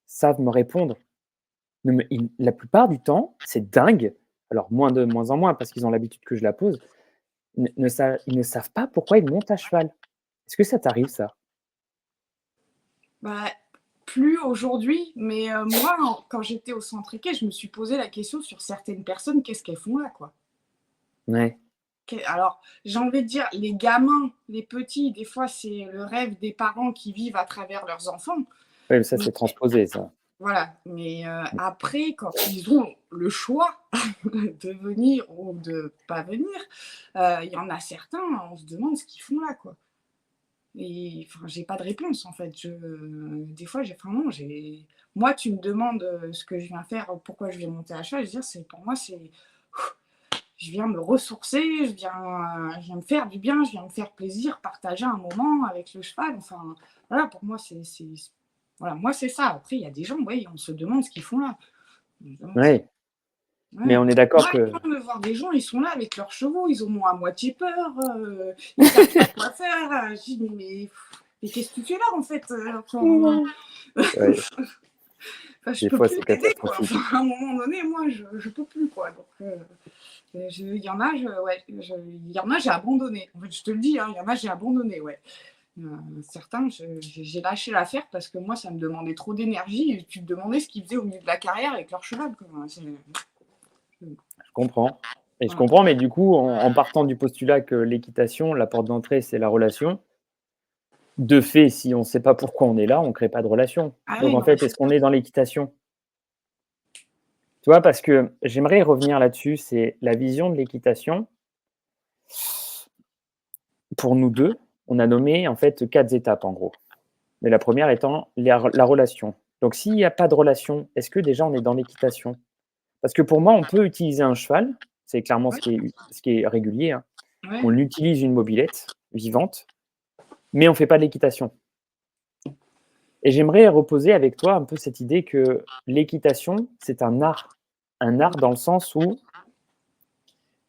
savent me répondre. Ne me ils La plupart du temps, c'est dingue, alors moins en moins parce qu'ils ont l'habitude que je la pose, ils ne savent pas pourquoi ils montent à cheval. Est-ce que ça t'arrive ça? Bah, plus aujourd'hui, mais moi, quand j'étais au centre équestre, je me suis posé la question sur certaines personnes, qu'est-ce qu'elles font là, quoi? Ouais. Alors, j'ai envie de dire, les gamins, les petits, des fois, c'est le rêve des parents qui vivent à travers leurs enfants. Ouais, mais ça, Mais c'est transposé ça. voilà, mais après, quand ils ont le choix de venir ou de pas venir, il y en a certains, on se demande ce qu'ils font là, quoi. Et enfin, j'ai pas de réponse en fait. Des fois, moi, tu me demandes ce que je viens faire, pourquoi je viens monter à cheval, je veux dire, pour moi, je viens me ressourcer, je viens me faire du bien, je viens me faire plaisir, partager un moment avec le cheval. Enfin, voilà, pour moi, voilà, moi, c'est ça. Après, il y a des gens, ouais, on se demande ce qu'ils font là. On se demande ce qu'ils- Ouais, mais Ouais. on est d'accord Moi, que je viens de voir des gens, ils sont là avec leurs chevaux, ils ont à moitié peur, ils savent pas quoi faire. Je dis, mais qu'est-ce que tu fais là en fait enfin, ouais, je des peux fois, plus c'est t'aider quoi. catastrophique. Enfin, à un moment donné, moi, je peux plus quoi. Donc, il y en a, ouais, il y en a, j'ai abandonné. En fait, je te le dis, hein, il y en a, j'ai abandonné, ouais. Certains, j'ai lâché l'affaire parce que moi, ça me demandait trop d'énergie. Et tu te demandais ce qu'ils faisaient au milieu de la carrière avec leur cheval. Quoi. Je comprends et je Voilà. comprends, mais du coup, en partant du postulat que l'équitation, la porte d'entrée, c'est la relation, de fait, si on ne sait pas pourquoi on est là, on ne crée pas de relation. Ah Donc oui, en non, mais fait, c'est est-ce qu'on ça. est dans l'équitation? Tu vois? Parce que j'aimerais revenir là-dessus, c'est la vision de l'équitation, Pour nous deux, on a nommé en fait 4 étapes en gros. Mais la première étant la relation. Donc s'il n'y a pas de relation, est-ce que déjà on est dans l'équitation? Parce que pour moi, on peut utiliser un cheval, c'est clairement Ouais, ce qui est régulier, hein. ouais. On utilise une mobilette vivante, mais on ne fait pas de l'équitation. Et j'aimerais reposer avec toi un peu cette idée que l'équitation, c'est un art. Un art dans le sens où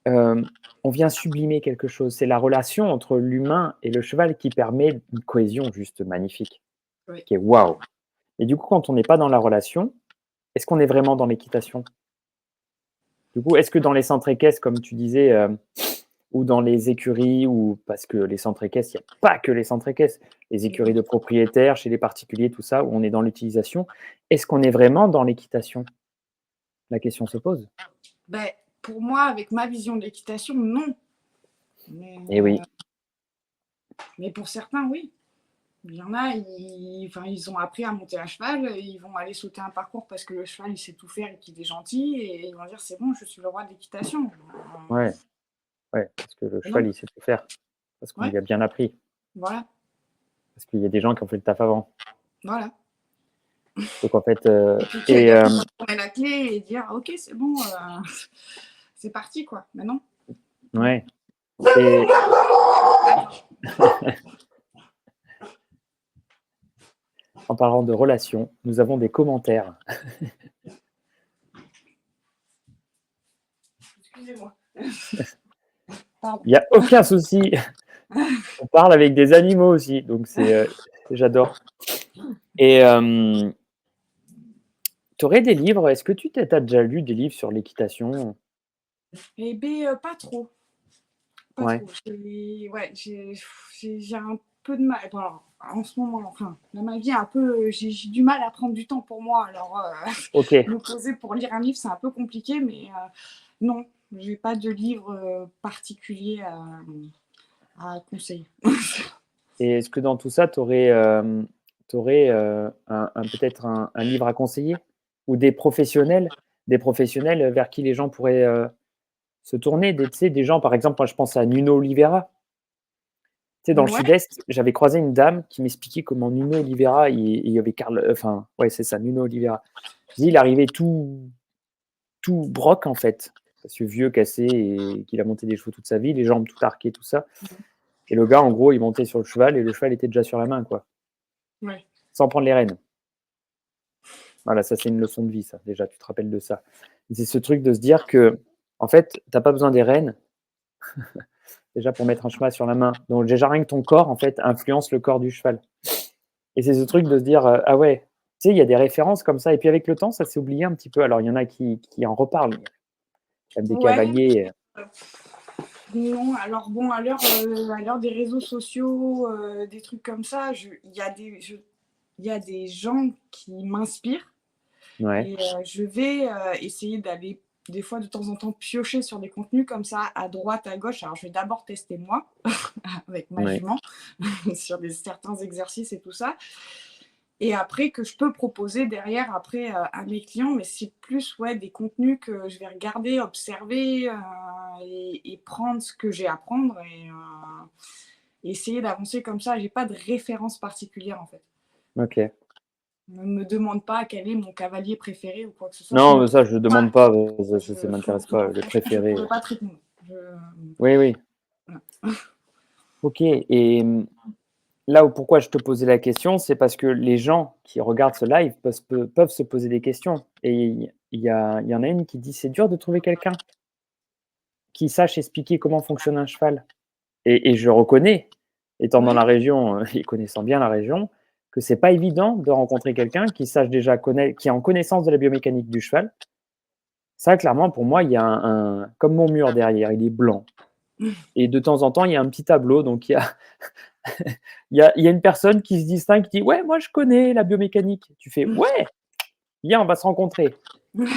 on vient sublimer quelque chose. C'est la relation entre l'humain et le cheval qui permet une cohésion juste magnifique, Oui. qui est waouh. Et du coup, quand on n'est pas dans la relation, est-ce qu'on est vraiment dans l'équitation? Du coup, est-ce que dans les centres équestres, comme tu disais, ou dans les écuries, ou parce que les centres équestres, il n'y a pas que les centres équestres, les écuries de propriétaires, chez les particuliers, tout ça, où on est dans l'utilisation, est-ce qu'on est vraiment dans l'équitation? La question se pose. Ben, pour moi, avec ma vision de l'équitation, non. Mais, Eh oui, mais pour certains, oui. Il y en a, ils ont appris à monter à cheval, ils vont aller sauter un parcours parce que le cheval, il sait tout faire et qu'il est gentil, et ils vont dire, c'est bon, je suis le roi de l'équitation. ouais, ouais, parce que le Non, cheval, il sait tout faire, parce qu'on ouais, lui a bien appris, voilà, parce qu'il y a des gens qui ont fait le taf avant. voilà. Donc en fait, Et puis qu'il y a quelqu'un qui va tourner la clé et dire, ok, c'est bon, c'est parti, quoi. Mais non. ouais, et en parlant de relations, nous avons des commentaires. Excusez-moi. Il n'y a aucun souci. On parle avec des animaux aussi, donc j'adore. Et tu aurais des livres, est-ce que tu as déjà lu des livres sur l'équitation? Eh bien, pas trop. Pas Ouais, trop. Ouais, j'ai un peu de mal. Bon, alors, en ce moment, enfin, dans ma vie, un peu, j'ai du mal à prendre du temps pour moi. Alors, ok. me poser pour lire un livre, c'est un peu compliqué, mais non, j'ai pas de livre particulier à conseiller. Et est-ce que dans tout ça, tu aurais, peut-être un livre à conseiller? Ou des professionnels vers qui les gens pourraient se tourner? Tu sais, des gens, par exemple, moi je pense à Nuno Oliveira. Tu sais, dans le Ouais, sud-est, j'avais croisé une dame qui m'expliquait comment Nuno Oliveira, il y avait enfin, ouais, c'est ça, Nuno Oliveira. Il arrivait tout broc, en fait, parce que vieux, cassé, et qu'il a monté des chevaux toute sa vie, les jambes tout arquées, tout ça. Et le gars, en gros, il montait sur le cheval et le cheval était déjà sur la main, quoi, ouais, sans prendre les rênes. Voilà, ça, c'est une leçon de vie, ça, déjà, tu te rappelles de ça. C'est ce truc de se dire que, en fait, tu n'as pas besoin des rênes, déjà, pour mettre un cheval sur la main. Donc, déjà, rien que ton corps, en fait, influence le corps du cheval. Et c'est ce truc de se dire, ah ouais, tu sais, il y a des références comme ça. Et puis, avec le temps, ça s'est oublié un petit peu. Alors, il y en a qui en reparlent. Il y a quand même des ouais. cavaliers. Non, alors bon, à l'heure des réseaux sociaux, des trucs comme ça, il y a des gens qui m'inspirent. Ouais, Et je vais essayer d'aller des fois de temps en temps piocher sur des contenus comme ça à droite, à gauche. Alors je vais d'abord tester moi avec ma ouais, jument sur certains exercices et tout ça. Et après que je peux proposer derrière après à mes clients, mais c'est plus ouais, des contenus que je vais regarder, observer et prendre ce que j'ai à prendre et essayer d'avancer comme ça. J'ai pas de référence particulière en fait. ok. Ne me demande pas quel est mon cavalier préféré ou quoi que ce soit. Je Non, ne mais ça, je ne demande pas. Ça je, m'intéresse pas. Le je préféré. pourrais pas te répondre. Oui, oui. Voilà. Ok. Et là où pourquoi je te posais la question, c'est parce que les gens qui regardent ce live peuvent se poser des questions. Et il y en a une qui dit, c'est dur de trouver quelqu'un qui sache expliquer comment fonctionne un cheval. Et je reconnais, étant dans Ouais, la région et connaissant bien la région, que c'est pas évident de rencontrer quelqu'un qui sache déjà connaître, qui est en connaissance de la biomécanique du cheval. Ça, clairement, pour moi, il y a comme mon mur derrière, il est blanc. Et de temps en temps, il y a un petit tableau. Donc, il y a une personne qui se distingue, qui dit, ouais, moi, je connais la biomécanique. Tu fais, ouais, viens, on va se rencontrer.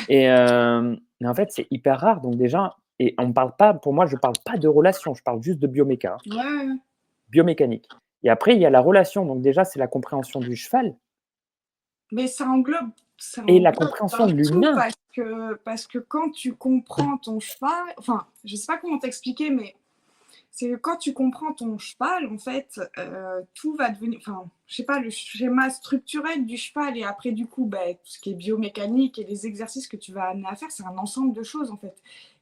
Et en fait, c'est hyper rare. Donc, déjà, et on parle pas, pour moi, je parle pas de relation, je parle juste de bioméca, hein, ouais. biomécanique. Et après, il y a la relation. Donc, déjà, c'est la compréhension du cheval Mais ça et la englobe compréhension de partout l'humain. parce que quand tu comprends ton cheval, enfin, je sais pas comment t'expliquer, mais C'est que quand tu comprends ton cheval, en fait, tout va devenir, enfin, je sais pas, le schéma structurel du cheval et après du coup, bah, tout ce qui est biomécanique et les exercices que tu vas amener à faire, c'est un ensemble de choses, en fait.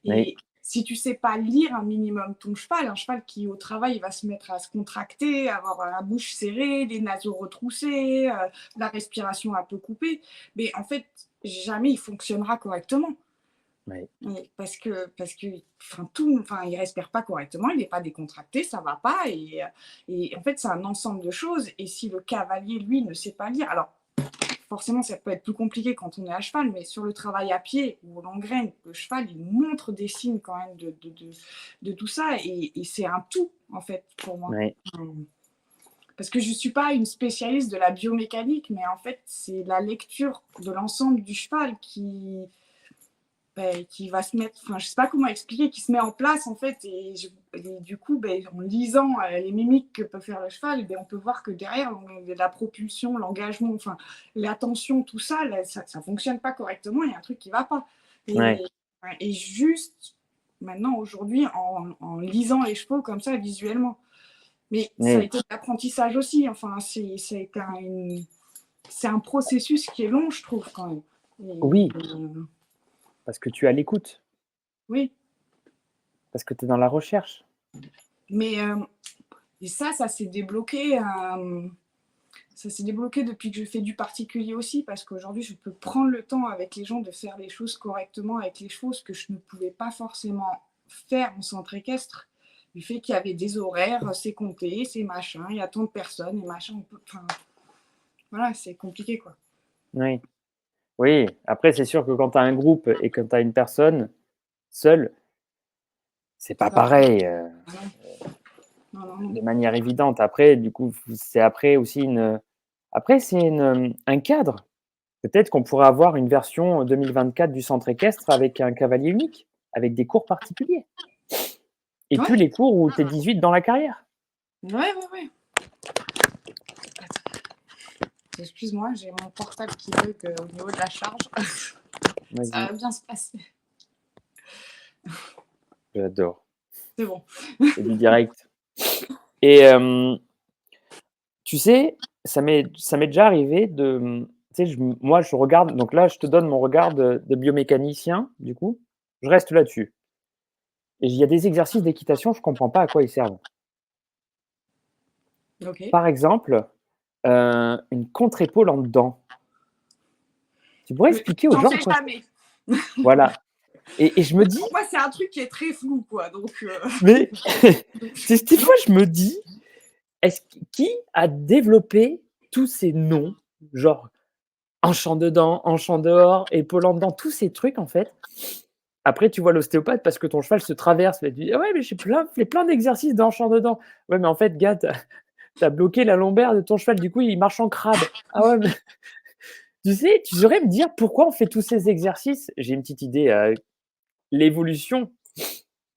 Oui, Et si tu sais pas lire un minimum ton cheval, un cheval qui au travail, il va se mettre à se contracter, avoir la bouche serrée, les naseaux retroussés, la respiration un peu coupée, mais en fait, jamais il fonctionnera correctement. oui, Oui, parce que enfin, tout, enfin, il respire pas correctement, il n'est pas décontracté, ça va pas. Et en fait, c'est un ensemble de choses. Et si le cavalier, lui, ne sait pas lire, alors forcément, ça peut être plus compliqué quand on est à cheval, mais sur le travail à pied ou l'engraine, le cheval, il montre des signes quand même de tout ça. Et c'est un tout, en fait, pour moi. oui, Parce que je ne suis pas une spécialiste de la biomécanique, mais en fait, c'est la lecture de l'ensemble du cheval qui va se mettre, enfin, je sais pas comment expliquer, qui se met en place en fait. Et du coup, en lisant les mimiques que peut faire le cheval, on peut voir que derrière, la propulsion, l'engagement, enfin, l'attention, tout ça, là, ça fonctionne pas correctement. Il y a un truc qui va pas. oui, Et juste maintenant, aujourd'hui, en lisant les chevaux comme ça visuellement. Mais ça a oui. été l'apprentissage aussi. Enfin, c'est un processus qui est long, je trouve, quand même. Oui, Et, parce que tu as l'écoute, oui. parce que tu es dans la recherche. Mais et ça s'est débloqué. Ça s'est débloqué depuis que je fais du particulier aussi, parce qu'aujourd'hui, je peux prendre le temps avec les gens de faire les choses correctement avec les chevaux, ce que je ne pouvais pas forcément faire en centre équestre. Du fait qu'il y avait des horaires, c'est compté, c'est machin, il y a tant de personnes et machin. Enfin, voilà, c'est compliqué quoi. Oui, oui. Après, c'est sûr que quand tu as un groupe et que tu as une personne seule, c'est C'est pas pas pareil. pareil Ah non, non, non, non. de manière évidente. Après, du coup, c'est après aussi après, c'est un cadre. Peut-être qu'on pourrait avoir une version 2024 du centre équestre avec un cavalier unique, avec des cours particuliers. Et Ouais, plus les cours où tu es 18 dans la carrière. ouais, ouais, ouais. Excuse-moi, j'ai mon portable qui bug au niveau de la charge. Ça Vas-y, va bien se passer. j'adore. C'est bon. C'est du direct. Et tu sais, ça m'est déjà arrivé tu sais, moi, je regarde, donc là, je te donne mon regard de biomécanicien, du coup, je reste là-dessus. Et il y a des exercices d'équitation, je ne comprends pas à quoi ils servent. Ok. Par exemple, une contre-épaule en dedans. Tu pourrais Mais expliquer aux j'en gens à fais quoi ça. jamais. Voilà. Et je me dis, Pour moi, c'est un truc qui est très flou, quoi. Donc, mais c'est des fois, je me dis, qui a développé tous ces noms, genre en champ dedans, en champ dehors, épaule en dedans, tous ces trucs en fait. Après, tu vois l'ostéopathe parce que ton cheval se traverse. Et tu dis, ah ouais, mais j'ai fait plein d'exercices d'enchant dedans. Ouais, mais en fait, gars, t'as bloqué la lombaire de ton cheval, du coup, il marche en crabe. Ah ouais, mais tu sais, tu saurais me dire pourquoi on fait tous ces exercices? J'ai une petite idée, l'évolution.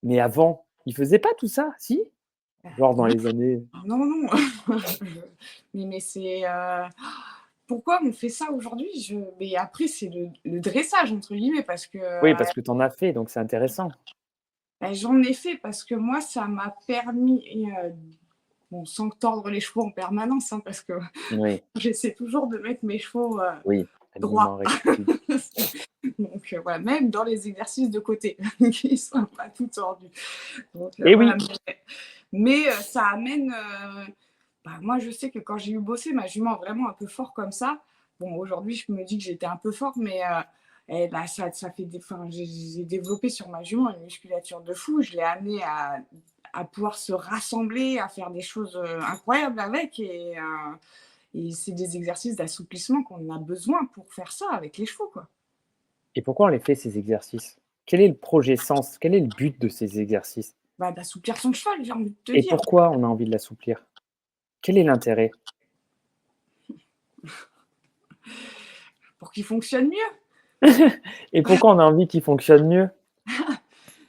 Mais avant, ils faisaient pas tout ça, si? Genre dans non, les années. non, non. Mais c'est. Pourquoi on fait ça aujourd'hui? Mais après, c'est le dressage, entre guillemets, parce que Oui, parce que tu en as fait, donc c'est intéressant. j'en ai fait parce que moi, ça m'a permis, bon, sans tordre les chevaux en permanence, hein, parce que Oui, j'essaie toujours de mettre mes chevaux oui, alignement droits. rectitude. Donc, voilà, même dans les exercices de côté, qui ne sont pas tout tordus. Donc, Et voilà. oui, Mais ça amène. Moi, je sais que quand j'ai eu bossé ma jument vraiment un peu fort comme ça, bon, aujourd'hui, je me dis que j'étais un peu forte, mais là, ça fait enfin, j'ai développé sur ma jument une musculature de fou. Je l'ai amenée à pouvoir se rassembler, à faire des choses incroyables avec. Et c'est des exercices d'assouplissement qu'on a besoin pour faire ça avec les chevaux, quoi. et pourquoi on les fait ces exercices? Quel est le projet sens? Quel est le but de ces exercices? Bah, d'assouplir son cheval, j'ai envie de te Et dire. pourquoi on a envie de l'assouplir? Quel est l'intérêt? Pour qu'il fonctionne mieux. Et pourquoi on a envie qu'il fonctionne mieux?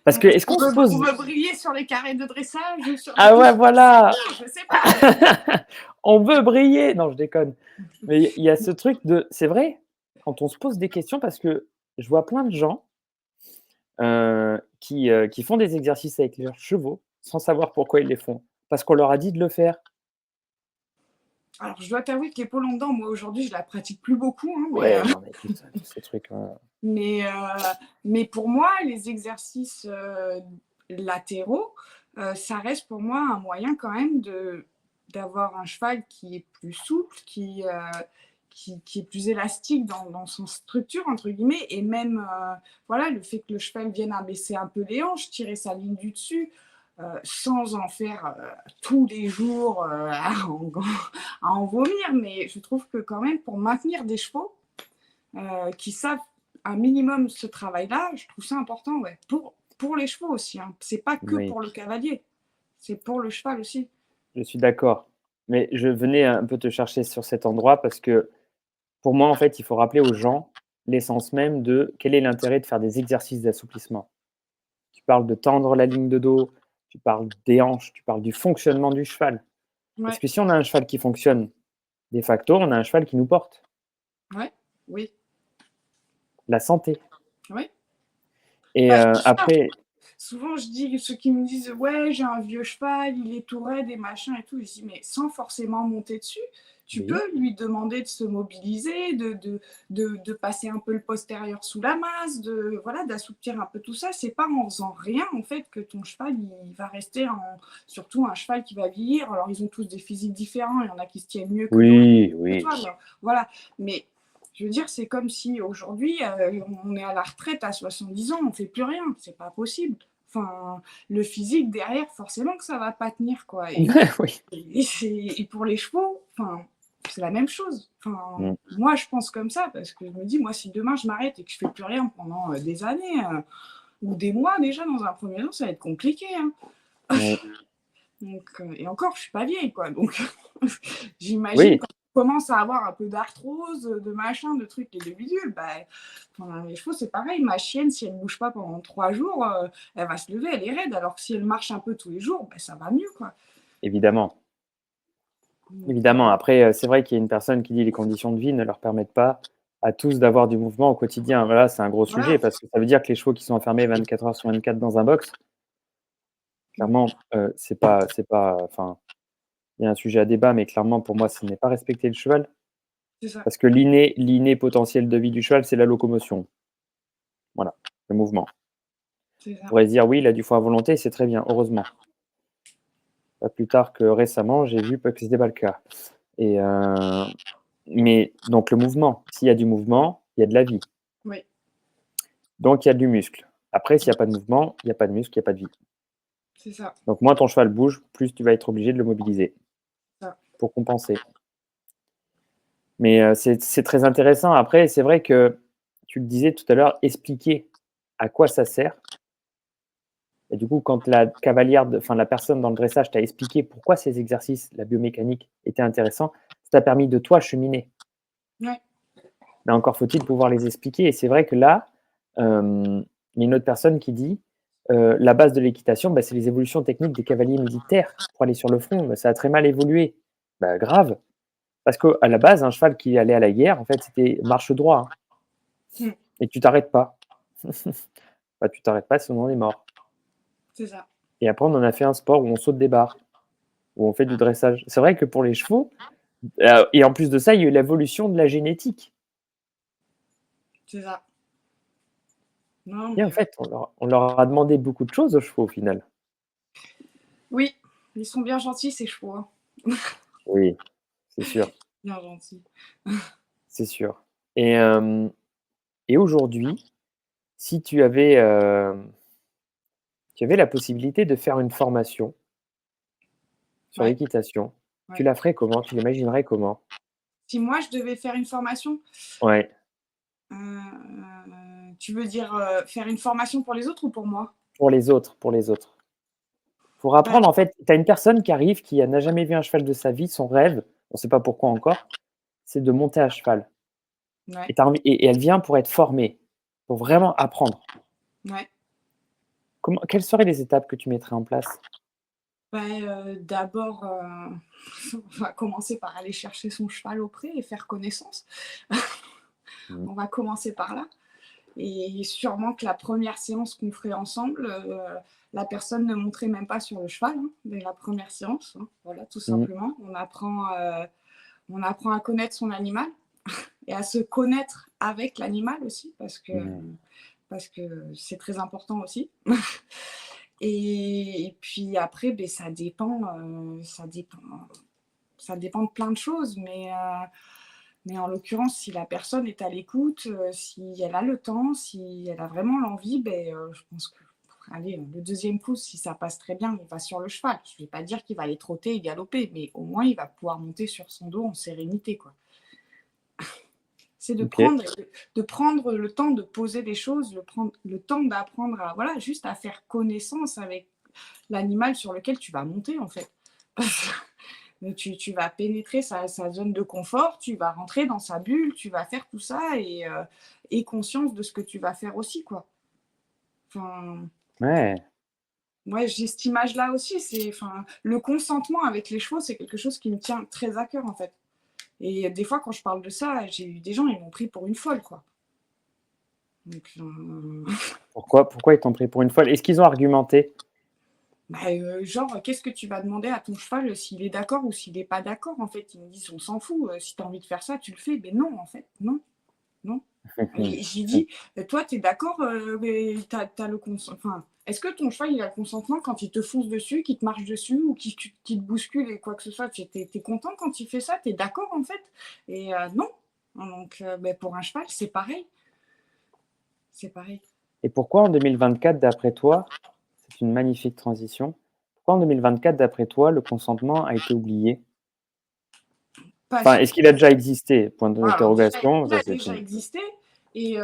Parce que Parce est-ce qu'on se on pose. veut briller sur les carrés de dressage ou sur les Ah ouais, pistes. voilà! Je sais pas. On veut briller! Non, je déconne. Mais il y a ce truc de c'est vrai, quand on se pose des questions parce que je vois plein de gens, qui font des exercices avec leurs chevaux sans savoir pourquoi ils les font. Parce qu'on leur a dit de le faire. Alors, je dois t'avouer que l'épaule en dedans, moi, aujourd'hui, je la pratique plus beaucoup, hein, Ouais, non, mais écoute, tous ces trucs-là. mais, mais pour moi, les exercices latéraux, ça reste pour moi un moyen quand même d'avoir un cheval qui est plus souple, qui est plus élastique dans son structure, entre guillemets, et même voilà, le fait que le cheval vienne abaisser un peu les hanches, tirer sa ligne du dessus, sans en faire tous les jours à en vomir. Mais je trouve que quand même, pour maintenir des chevaux qui savent un minimum ce travail-là, je trouve ça important, ouais. Pour les chevaux aussi, hein. C'est pas que Oui, pour le cavalier, c'est pour le cheval aussi. je suis d'accord. Mais je venais un peu te chercher sur cet endroit parce que pour moi, en fait, il faut rappeler aux gens l'essence même de quel est l'intérêt de faire des exercices d'assouplissement. Tu parles de tendre la ligne de dos, tu parles des hanches, tu parles du fonctionnement du cheval. Parce Ouais, que si on a un cheval qui fonctionne, de facto, on a un cheval qui nous porte, ouais, oui, la santé. oui. Et Bah, c'est ça. après, Souvent, je dis, ceux qui me disent, ouais, j'ai un vieux cheval, il est tout raide et machin et tout, je dis, mais sans forcément monter dessus, tu oui, peux lui demander de se mobiliser, de passer un peu le postérieur sous la masse, voilà, d'assouplir un peu tout ça. C'est pas en faisant rien, en fait, que ton cheval, il va rester surtout un cheval qui va vieillir. Alors, ils ont tous des physiques différents, il y en a qui se tiennent mieux que d'autres, oui, que oui, toi, voilà. Mais je veux dire, c'est comme si aujourd'hui, on est à la retraite à 70 ans, on fait plus rien. C'est pas possible. Enfin, le physique derrière, forcément que ça va pas tenir, quoi. oui. Et pour les chevaux, enfin, c'est la même chose. Enfin, Mmh. moi, je pense comme ça parce que je me dis, moi, si demain je m'arrête et que je fais plus rien pendant des années ou des mois déjà dans un premier temps, ça va être compliqué, hein. Oui, Donc, et encore, je suis pas vieille, quoi. Donc, j'imagine oui, quand on commence à avoir un peu d'arthrose, de machin, de trucs et de bidules, bah, enfin, les chevaux, c'est pareil. Ma chienne, si elle ne bouge pas pendant 3 jours, elle va se lever, elle est raide. Alors que si elle marche un peu tous les jours, bah, ça va mieux, quoi. évidemment. Donc, Évidemment, après, c'est vrai qu'il y a une personne qui dit: «Les conditions de vie ne leur permettent pas à tous d'avoir du mouvement au quotidien». Voilà, c'est un gros voilà. sujet parce que ça veut dire que les chevaux qui sont enfermés 24 heures sur 24 dans un box, Mmh, clairement, c'est pas enfin, il y a un sujet à débat, mais clairement pour moi, ce n'est pas respecter le cheval c'est ça, parce que l'inné potentiel de vie du cheval, c'est la locomotion. Voilà, le mouvement. c'est On ça. pourrait se dire: «Oui, il a du foin à volonté», c'est très bien, heureusement. Pas plus tard que récemment, j'ai vu que c'était pas le cas et mais donc le mouvement, s'il y a du mouvement, il y a de la vie. Oui, Donc il y a du muscle. Après, s'il y a pas de mouvement, il y a pas de muscle, il y a pas de vie. c'est ça, Donc moins ton cheval bouge, plus tu vas être obligé de le mobiliser ça. pour compenser. Mais c'est très intéressant. Après, c'est vrai que tu le disais tout à l'heure, expliquer à quoi ça sert et du coup, quand la cavalière enfin la personne dans le dressage t'a expliqué pourquoi ces exercices, la biomécanique, étaient intéressants, ça t'a permis de toi cheminer. Ouais, Mais encore faut-il pouvoir les expliquer et c'est vrai que là, il y a une autre personne qui dit, «La base de l'équitation, bah, c'est les évolutions techniques des cavaliers militaires pour aller sur le front. Bah, ça a très mal évolué». Bah, grave, parce qu'à la base, un cheval qui allait à la guerre, en fait, c'était marche droit, hein mmh, et tu t'arrêtes pas. Bah, tu t'arrêtes pas sinon on est mort c'est ça, et après on en a fait un sport où on saute des barres, où on fait du dressage. C'est vrai que pour les chevaux, et en plus de ça, il y a eu l'évolution de la génétique c'est ça. Non, et en mais fait, on leur a demandé beaucoup de choses aux chevaux au final. oui, ils sont bien gentils, ces chevaux, hein. Oui, c'est sûr, Bien gentils. c'est sûr. Et aujourd'hui, si tu avais la possibilité de faire une formation sur Ouais, l'équitation, tu ouais. la ferais comment? Tu l'imaginerais comment? Si moi, je devais faire une formation, Ouais, tu veux dire, faire une formation pour les autres ou pour moi? pour les autres, pour les autres. Pour Bah, apprendre, en fait, tu as une personne qui arrive, qui n'a jamais vu un cheval de sa vie, son rêve, on ne sait pas pourquoi encore, c'est de monter à cheval ouais, et tu envie et elle vient pour être formée, pour vraiment apprendre. ouais. Quelles seraient les étapes que tu mettrais en place? Bah, d'abord, on va commencer par aller chercher son cheval au pré et faire connaissance. Mmh. On va commencer par là. Et sûrement que la première séance qu'on ferait ensemble, la personne ne monterait même pas sur le cheval, hein, dès la première séance, hein. Voilà, tout Mmh. simplement. On apprend à connaître son animal et à se connaître avec l'animal aussi, Mmh. parce que c'est très important aussi. Et puis après, ben, ça dépend de plein de choses, mais en l'occurrence, si la personne est à l'écoute, si elle a le temps, si elle a vraiment l'envie, ben, je pense que, allez, le deuxième coup, si ça passe très bien, il va sur le cheval. Je ne vais pas dire qu'il va aller trotter et galoper, mais au moins, il va pouvoir monter sur son dos en sérénité, quoi. C'est OK. de prendre le temps de poser des choses, prendre le temps d'apprendre à, voilà, juste à faire connaissance avec l'animal sur lequel tu vas monter, en fait. Donc tu vas pénétrer sa zone de confort, tu vas rentrer dans sa bulle, tu vas faire tout ça et conscience de ce que tu vas faire aussi, quoi. Enfin, Ouais. moi, j'ai cette image-là aussi, le consentement avec les chevaux, c'est quelque chose qui me tient très à cœur, en fait. Et des fois, quand je parle de ça, j'ai eu des gens, ils m'ont pris pour une folle, quoi. Donc, Pourquoi ils t'ont pris pour une folle? Est-ce qu'ils ont argumenté? bah, genre, qu'est-ce que tu vas demander à ton cheval, s'il est d'accord ou s'il est pas d'accord, en fait? Ils me disent: «On s'en fout, si tu as envie de faire ça, tu le fais». Mais non, en fait, non, non. Et j'ai dit: «Toi, tu es d'accord, mais tu as le est-ce que ton cheval, il a le consentement quand il te fonce dessus, qu'il te marche dessus ou qu'il te bouscule et quoi que ce soit? Tu es content quand il fait ça? Tu es d'accord, en fait?» Et non. Donc beh, pour un cheval, c'est pareil, c'est pareil. Et pourquoi en 2024, d'après toi, c'est une magnifique transition, pourquoi en 2024, d'après toi, le consentement a été oublié? Enfin, Parce est-ce qu'il a déjà existé? Point Alors déjà, d'interrogation, il ça a c'est déjà une existé et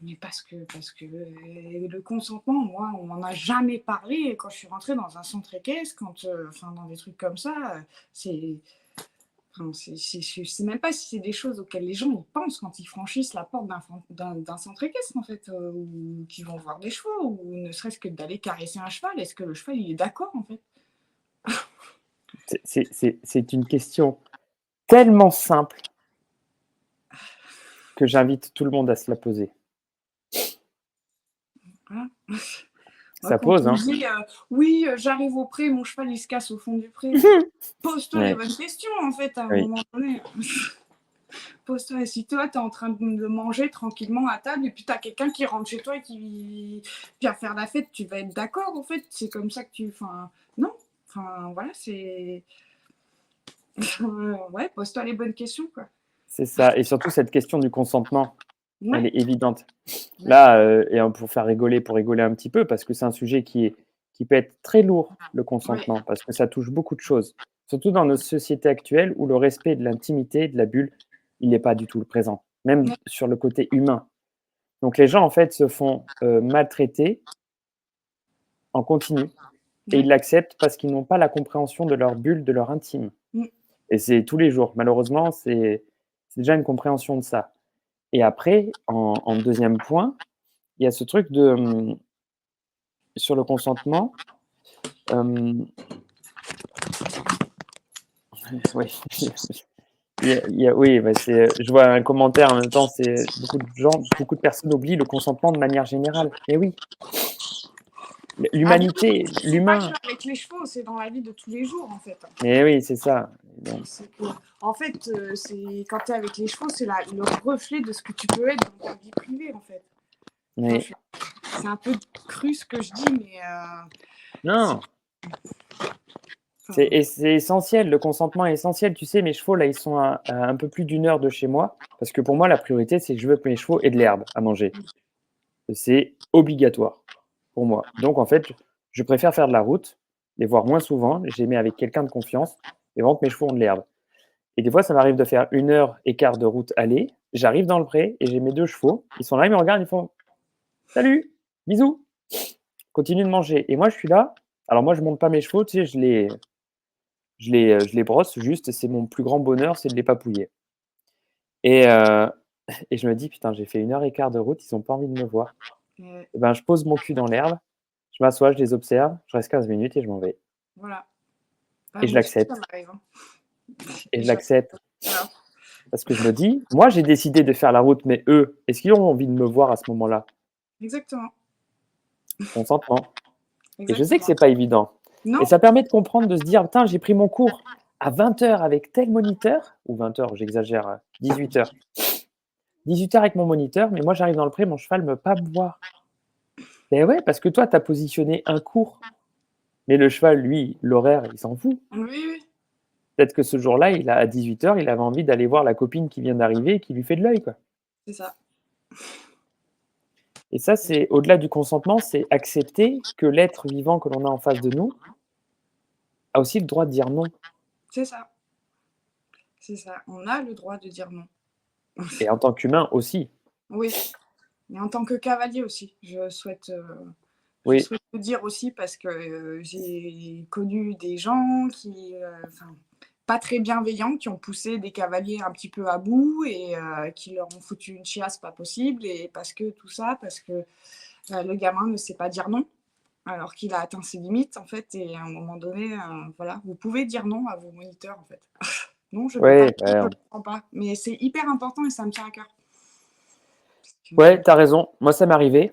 mais parce que, le consentement, moi, on m'en a jamais parlé quand je suis rentrée dans un centre équestre, enfin dans des trucs comme ça, c'est c'est je sais même pas si c'est des choses auxquelles les gens, ils pensent quand ils franchissent la porte d'un centre équestre, en fait, ou qu'ils vont voir des chevaux ou ne serait-ce que d'aller caresser un cheval. Est-ce que le cheval, il est d'accord, en fait? c'est une question tellement simple que j'invite tout le monde à se la poser. Voilà. Moi, Ça quand pose, on me hein? dit, «Oui, j'arrive au pré, mon cheval, il se casse au fond du pré», mais pose-toi les Ouais, bonnes questions, en fait, à un oui. moment donné. Pose-toi si toi, tu es en train de manger tranquillement à table et puis tu as quelqu'un qui rentre chez toi et qui vient faire la fête, tu vas être d'accord, en fait? C'est comme ça que non. Enfin, voilà, c'est ouais, pose-toi les bonnes questions, quoi. C'est ça et surtout cette question du consentement, elle Ouais, est évidente. ouais, Là, pour faire rigoler, pour rigoler un petit peu, parce que c'est un sujet qui peut être très lourd, le ouais, consentement, parce que ça touche beaucoup de choses. Surtout dans notre société actuelle où le respect de l'intimité, de la bulle, il n'est pas du tout présent, même ouais, sur le côté humain. Donc les gens, en fait, se font, maltraiter en continu et ils ouais. l'acceptent parce qu'ils n'ont pas la compréhension de leur bulle, de leur intime Mmh, et c'est tous les jours. Malheureusement, c'est déjà une compréhension de ça et après, en 2e point, il y a ce truc de, sur le consentement, hem, oui, oui, bah, je vois un commentaire en même temps, c'est beaucoup de personnes oublient le consentement de manière générale. Mais oui, avec c'est pas l'humain, qu'avec les chevaux, c'est dans la vie de tous les jours, en fait, hein. mais oui, c'est ça. Donc C'est que, en fait, c'est quand tu es avec les chevaux, c'est le reflet de ce que tu peux être dans ta vie privée, en fait. Enfin, mais c'est un peu cru ce que je dis, mais c'est non, enfin, c'est essentiel, le consentement est essentiel. Tu sais, mes chevaux, là, ils sont à un peu plus d'1 heure de chez moi, parce que pour moi, la priorité, c'est que je veux que mes chevaux aient de l'herbe à manger. C'est obligatoire pour moi. Donc en fait, je préfère faire de la route, les voir moins souvent, je les mets avec quelqu'un de confiance et vraiment que mes chevaux ont de l'herbe. Et des fois, ça m'arrive de faire 1 heure et quart de route aller, j'arrive dans le pré et j'ai mes 2 chevaux, ils sont là, ils me regardent, ils font: «Salut, bisous», continuent de manger et moi je suis là, alors moi je monte pas mes chevaux, tu sais, je les brosse juste et c'est mon plus grand bonheur, c'est de les papouiller et et je me dis: «Putain, j'ai fait 1 heure et quart de route, ils ont pas envie de me voir». Et ben, je pose mon cul dans l'herbe, je m'assois, je les observe, je reste 15 minutes et je m'en vais voilà. Bah, et je moi aussi, ça l'accepte m'arrive, hein. et Et je j'ac l'accepte. voilà. Parce que je me dis, moi, j'ai décidé de faire la route, mais eux, est-ce qu'ils ont envie de me voir à ce moment-là? Exactement, Consentement. Et je sais que exactement. c'est pas évident. Et Non, ça permet de comprendre, de se dire: «Putain, j'ai pris mon cours à 20 heures avec tel moniteur» ou 20 heures, j'exagère, 18 heures. 18 heures avec mon moniteur, mais moi, j'arrive dans le pré, mon cheval me pas boire. Beh, ouais, parce que toi, tu as positionné un cours, mais le cheval, lui, l'horaire, il s'en fout. oui, oui, Peut-être que ce jour-là, à 18 heures, il avait envie d'aller voir la copine qui vient d'arriver et qui lui fait de l'œil, quoi. c'est ça. Et ça, c'est au-delà du consentement, c'est accepter que l'être vivant que l'on a en face de nous a aussi le droit de dire non. C'est ça, c'est ça. On a le droit de dire non. Et en tant qu'humain aussi. Oui, et en tant que cavalier aussi, je Oui, souhaite le dire aussi parce que, j'ai connu des gens qui, enfin, pas très bienveillants, qui ont poussé des cavaliers un petit peu à bout et qui leur ont foutu une chiasse pas possible et parce que tout ça, parce que, le gamin ne sait pas dire non, alors qu'il a atteint ses limites, en fait et à un moment donné, voilà, vous pouvez dire non à vos moniteurs, en fait. «Non, je peux pas, ouais, je bah, le prends pas», mais c'est hyper important et ça me tient à cœur. Parce ouais, que tu as raison. Moi, ça m'est arrivé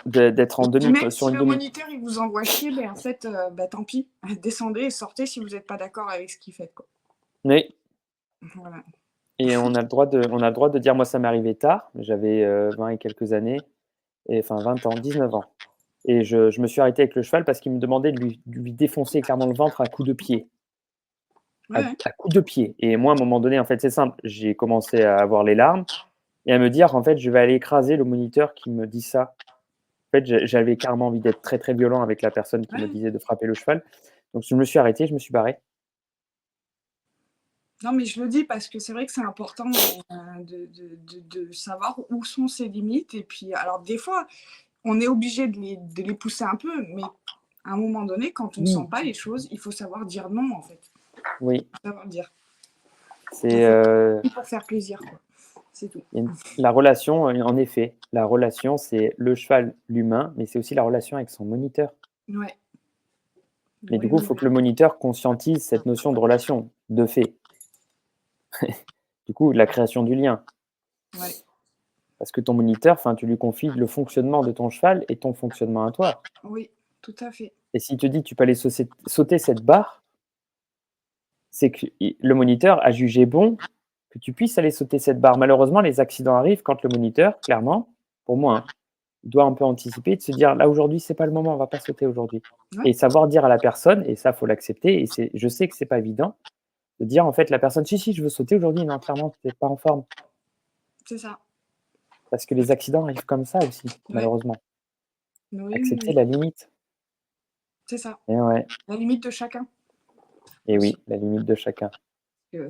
d'être en et demi même sur si une le demi. moniteur, il vous envoie chier, beh, en fait, bah, tant pis, descendez et sortez si vous êtes pas d'accord avec ce qu'il fait, quoi. Oui, Voilà. et on a le droit de dire moi, ça m'est arrivé tard, j'avais, 20 et quelques années et enfin 20 ans, 19 ans et je me suis arrêté avec le cheval parce qu'il me demandait de lui défoncer clairement le ventre à coups de pied, Ouais, à ouais. à coups de pied et moi, à un moment donné, en fait, c'est simple, j'ai commencé à avoir les larmes et à me dire: «En fait, je vais aller écraser le moniteur qui me dit ça». En fait, j'avais carrément envie d'être très, très violent avec la personne qui me Ouais. disait de frapper le cheval. Donc je me suis arrêté, je me suis barré. Non, mais je le dis parce que c'est vrai que c'est important, de savoir où sont ses limites et puis alors des fois, on est obligé de les pousser un peu, mais à un moment donné, quand on sent Oui, pas les choses, il faut savoir dire non, en fait. oui, Savoir dire. Il c'est, faut pas pour faire plaisir, quoi. C'est tout. il y a une la relation, en effet, la relation, c'est le cheval, l'humain, mais c'est aussi la relation avec son moniteur. Ouais. Mais du Oui, coup, il oui, faut oui. que le moniteur conscientise cette notion de relation, de fait. Du coup, la création du lien. Ouais. Parce que ton moniteur, enfin, tu lui confies le fonctionnement de ton cheval et ton fonctionnement à toi. Oui, tout à fait. Et s'il te dit: «Tu peux aller sauter cette barre», c'est que le moniteur a jugé bon que tu puisses aller sauter cette barre. Malheureusement, les accidents arrivent quand le moniteur, clairement, pour moi, hein, il doit un peu anticiper, de se dire: «Là, aujourd'hui, c'est pas le moment, on va pas sauter aujourd'hui» Ouais, et savoir dire à la personne et ça, faut l'accepter et je sais que c'est pas évident, de dire, en fait, la personne: «Si, si, je veux sauter aujourd'hui». «Non, clairement, tu es pas en forme». c'est ça. Parce que les accidents arrivent comme ça aussi, Ouais. malheureusement. Oui, oui, Accepter oui, la limite. c'est ça. Et ouais, La limite de chacun et aussi. oui, la limite de chacun.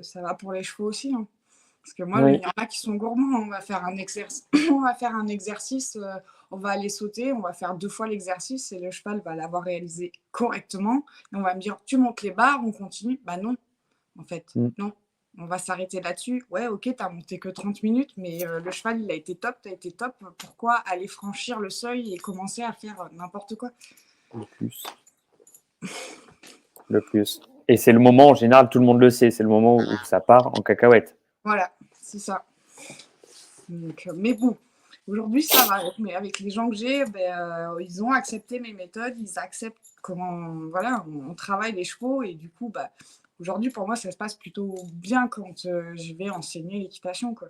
Ça va pour les chevaux aussi, hein. Parce que moi, il Oui, y en a qui sont gourmands, hein. On va faire un exercice, on va faire un exercice, on va aller sauter, on va faire 2 fois l'exercice et le cheval va l'avoir réalisé correctement et on va me dire: «Tu montes les barres, on continue». Bah non, en fait, mmh, non. On va s'arrêter là-dessus. Ouais, OK, tu as monté que 30 minutes, mais le cheval, il a été top, tu as été top. Pourquoi aller franchir le seuil et commencer à faire, n'importe quoi? le plus, le plus et c'est le moment, en général, tout le monde le sait, c'est le moment où ça part en cacahuète. Voilà, c'est ça. Donc, mais bon, aujourd'hui ça va, mais avec les gens que j'ai, ben, ils ont accepté mes méthodes, ils acceptent comment voilà, on travaille les chevaux et du coup, bah, aujourd'hui pour moi ça se passe plutôt bien quand, je vais enseigner l'équitation, quoi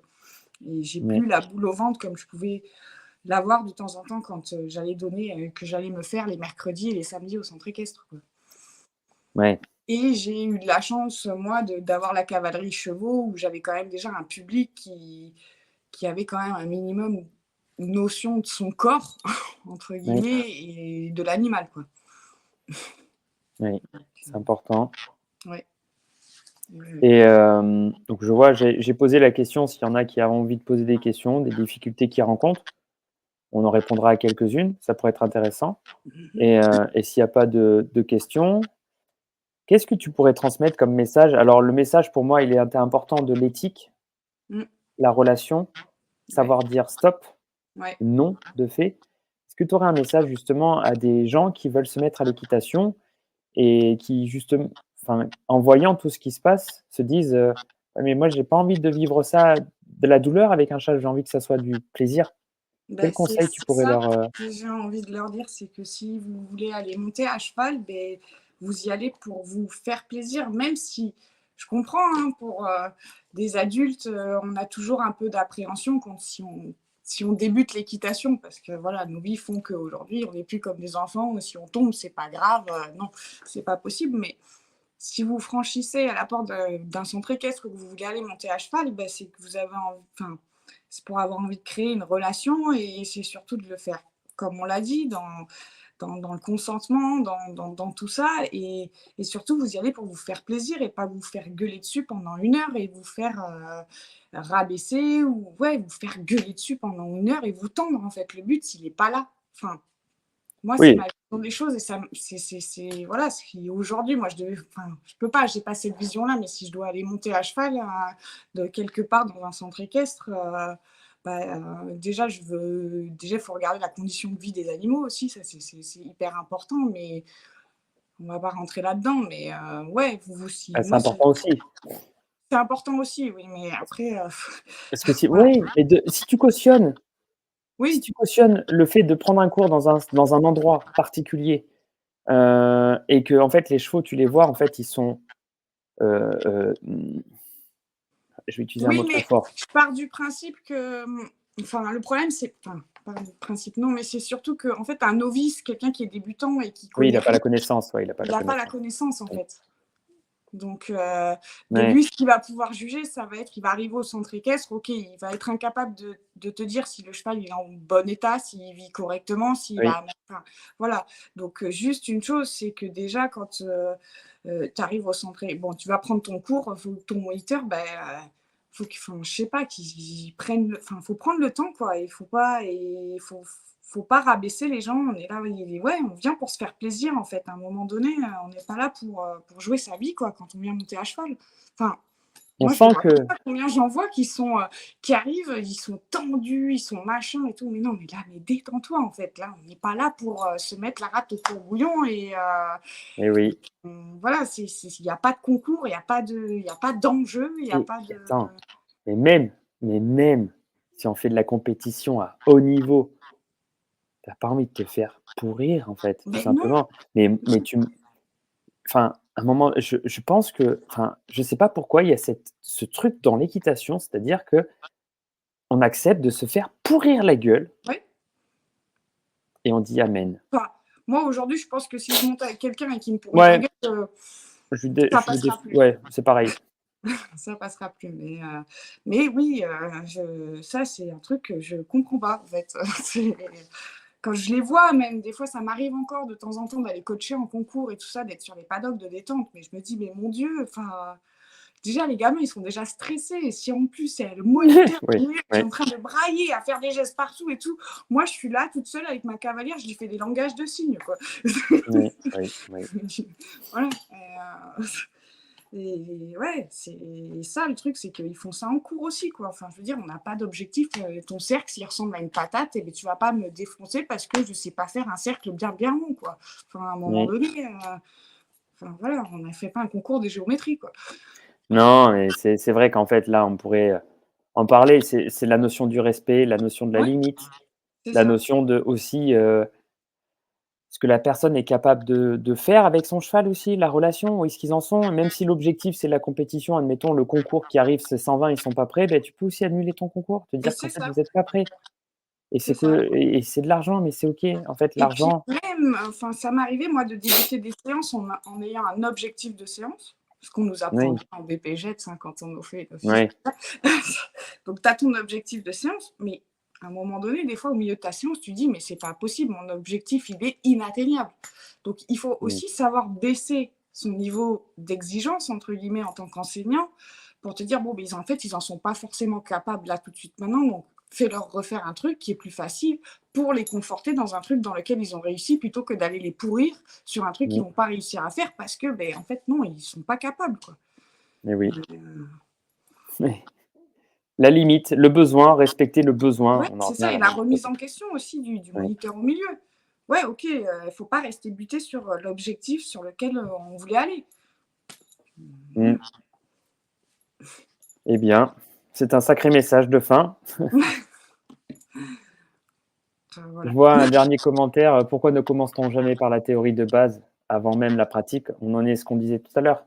et j'ai Mais plus la boule au ventre comme je pouvais l'avoir de temps en temps quand, j'allais donner, que j'allais me faire les mercredis et les samedis au centre équestre, quoi ouais, et j'ai eu de la chance, moi, d'avoir la cavalerie chevaux où j'avais quand même déjà un public qui avait quand même un minimum notion de son corps, entre oui, guillemets, et de l'animal, quoi. oui, c'est important. Ouais. Ouais. Et donc je vois, j'ai posé la question s'il y en a qui ont envie de poser des questions, des difficultés qu'ils rencontrent. On en répondra à quelques-unes, ça pourrait être intéressant Mmh. et s'il y a pas de questions, qu'est-ce que tu pourrais transmettre comme message? Alors le message pour moi, il est important de l'éthique, Mmh. la relation, Ouais. savoir dire stop, Ouais. non, de fait. Est-ce que tu aurais un message justement à des gens qui veulent se mettre à l'équitation et qui justement enfin, en voyant tout ce qui se passe, se disent: Mais moi, j'ai pas envie de vivre ça, de la douleur avec un cheval, j'ai envie que ça soit du plaisir. Quel Ben, c'est conseil tu pourrais ça leur, que j'ai envie de leur dire, c'est que si vous voulez aller monter à cheval, ben, vous y allez pour vous faire plaisir, même si je comprends, hein, pour des adultes, on a toujours un peu d'appréhension quand si on débute l'équitation, parce que voilà, nos vies font qu'aujourd'hui, on n'est plus comme des enfants, si on tombe, c'est pas grave, non, c'est pas possible, mais si vous franchissez à la porte d'un centre équestre que vous voulez aller monter à cheval, ben, c'est que vous avez envie, enfin, c'est pour avoir envie de créer une relation et c'est surtout de le faire, comme on l'a dit, dans le consentement, dans tout ça. Et surtout, vous y allez pour vous faire plaisir et pas vous faire gueuler dessus pendant 1 heure et vous faire rabaisser ou ouais, vous faire gueuler dessus pendant 1 heure et vous tendre, en fait. Le but, il n'est pas là. Enfin, moi, c'est oui, ma vision des choses et ça, voilà, ce qui aujourd'hui, moi, enfin, je peux pas, j'ai pas cette vision-là, mais si je dois aller monter à cheval de quelque part dans un centre équestre, déjà, déjà, il faut regarder la condition de vie des animaux aussi, ça, c'est hyper important, mais on va pas rentrer là-dedans, mais ouais, si, bah, c'est moi, si, important aussi. c'est important aussi, oui, mais après, Parce que si voilà, oui, mais si oui, tu cautionnes le fait de prendre un cours dans un endroit particulier, et que en fait, les chevaux, tu les vois, en fait, ils sont, mmh, je vais utiliser un oui, mot très mais fort. je pars du principe que, enfin, le problème, c'est enfin, pas du principe, non, mais c'est surtout que en fait, un novice, quelqu'un qui est débutant et qui Oui, il connaît a pas rien, la connaissance, ouais, il a pas il la a pas la connaissance. connaissance, en Oui. fait. Donc, de Ouais, lui, ce qu'il va pouvoir juger, ça va être il va arriver au centre équestre, OK, il va être incapable de te dire si le cheval, il est en bon état, s'il vit correctement, s'il oui, va enfin, voilà. Donc, juste une chose, c'est que déjà quand, tu arrives au centre é bon, tu vas prendre ton cours, faut que ton moniteur, faut qu'il enfin, je sais pas, qu'il prenne le enfin, faut prendre le temps, quoi. Il faut pas et faut pas rabaisser les gens. On est là, ouais, on vient pour se faire plaisir, en fait. À un moment donné, on n'est pas là pour jouer sa vie, quoi, quand on vient monter à cheval. Enfin, on moi, je sent vois que pas combien j'en vois qui arrivent, ils sont tendus, ils sont machin et tout. Mais non, mais là, mais détends-toi, en fait. Là, on n'est pas là pour se mettre la rate au courbouillon et eh oui, voilà, il y a pas de concours, il y a pas d'enjeu, il y a et pas de attends, mais même si on fait de la compétition à haut niveau, tu as pas envie de te faire pourrir, en fait, tout mais non! simplement. Mais tu enfin, à un moment, je pense que enfin, je sais pas pourquoi il y a ce truc dans l'équitation, c'est-à-dire qu'on accepte de se faire pourrir la gueule Oui. et on dit: «Amen». Enfin, moi, aujourd'hui, je pense que si je monte avec quelqu'un et qu'il me pourrit la Ouais, gueule, ça je lui dé passera plus. ouais, c'est pareil. Ça passera plus. Mais oui, ça, c'est un truc que je comprends pas, en fait. Quand je les vois, même, des fois, ça m'arrive encore de temps en temps d'aller coacher en concours et tout ça, d'être sur les paddocks de détente. Mais je me dis, mais mon Dieu, enfin, déjà, les gamins, ils sont déjà stressés. Et si en plus, c'est le moniteur Oui, qui est oui, en train de brailler, à faire des gestes partout et tout, moi, je suis là toute seule avec ma cavalière, je lui fais des langages de signes, quoi. oui, oui, oui. Voilà. Et ouais, c'est ça le truc, c'est qu'ils font ça en cours aussi, quoi. Enfin, je veux dire, on n'a pas d'objectif. Ton cercle, s'il ressemble à une patate, et ben, tu vas pas me défoncer parce que je sais pas faire un cercle bien, bien rond, quoi. Enfin, à un moment Oui. donné, enfin, voilà, on ne fait pas un concours de géométrie, quoi. Non, mais c'est vrai qu'en fait, là, on pourrait, en parler. C'est la notion du respect, la notion de la Ouais, limite, c'est la ça. notion de aussi, ce que la personne est capable de faire avec son cheval aussi, la relation, où est-ce qu'ils en sont? Et même si l'objectif, c'est la compétition, admettons le concours qui arrive, c'est 120, ils sont pas prêts, beh, tu peux aussi annuler ton concours, te Et dire qu'en c'est fait, ça, vous êtes pas prêts et c'est c'est ça. que et c'est de l'argent, mais c'est OK. En fait, Et puis l'argent même, enfin, ça m'est arrivé, moi, de débuter des séances en ayant un objectif de séance, ce qu'on nous apprend oui, bien en BPJETS, hein, quand on nous fait le physique. ouais, Donc, tu as ton objectif de séance, mais à un moment donné, des fois, au milieu de ta séance, tu dis, mais c'est pas possible, mon objectif, il est inatteignable. Donc, il faut mmh, aussi savoir baisser son niveau d'exigence, entre guillemets, en tant qu'enseignant, pour te dire, bon, mais en fait, ils en sont pas forcément capables là tout de suite maintenant, donc fais-leur refaire un truc qui est plus facile pour les conforter dans un truc dans lequel ils ont réussi plutôt que d'aller les pourrir sur un truc qu'ils mmh, vont pas réussir à faire parce que, ben, en fait, non, ils sont pas capables, quoi. et oui. Et, La limite, le besoin, respecter le besoin, ouais, on en c'est revient à ça, et la la même chose. remise en question aussi du Oui, moniteur au milieu. Ouais, OK, il faut pas rester buté sur, l'objectif sur lequel, on voulait aller. mmh, Voilà. Eh bien, c'est un sacré message de fin. Je Voilà. vois un dernier commentaire, pourquoi ne commence-t-on jamais par la théorie de base avant même la pratique? On en est ce qu'on disait tout à l'heure.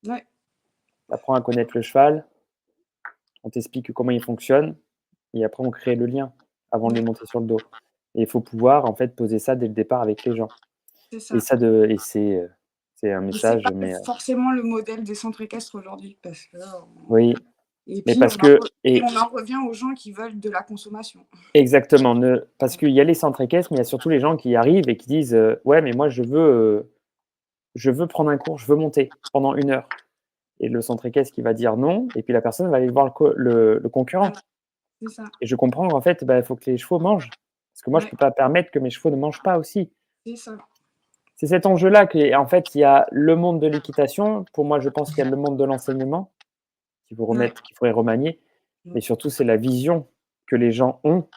Ouais, Tu apprends à connaître le cheval, on t'explique comment il fonctionne et après on crée le lien avant de ouais, lui monter sur le dos. Et il faut pouvoir en fait poser ça dès le départ avec les gens. c'est Et ça. ça de et c'est un Et c'est message pas mais forcément le modèle des centres équestres aujourd'hui parce que, oui, et mais puis parce que on en revient aux gens qui veulent de la consommation. exactement, parce qu'il y a les centres équestres, mais il y a surtout les gens qui arrivent et qui disent, «Ouais, mais moi je veux prendre un cours, je veux monter pendant 1 heure». Et le centre équestre qui va dire non, et puis la personne va aller voir le Ouais, concurrent. c'est ça. Et je comprends qu'en fait, bah, il faut que les chevaux mangent. Parce que moi, je Ouais, peux pas permettre que mes chevaux ne mangent pas aussi. c'est ça. C'est cet enjeu-là qu'en fait, il y a le monde de l'équitation. Pour moi, je pense qu'il y a le monde de l'enseignement Ouais, qu'il faudrait remanier. mmh, Mais surtout, c'est la vision que les gens ont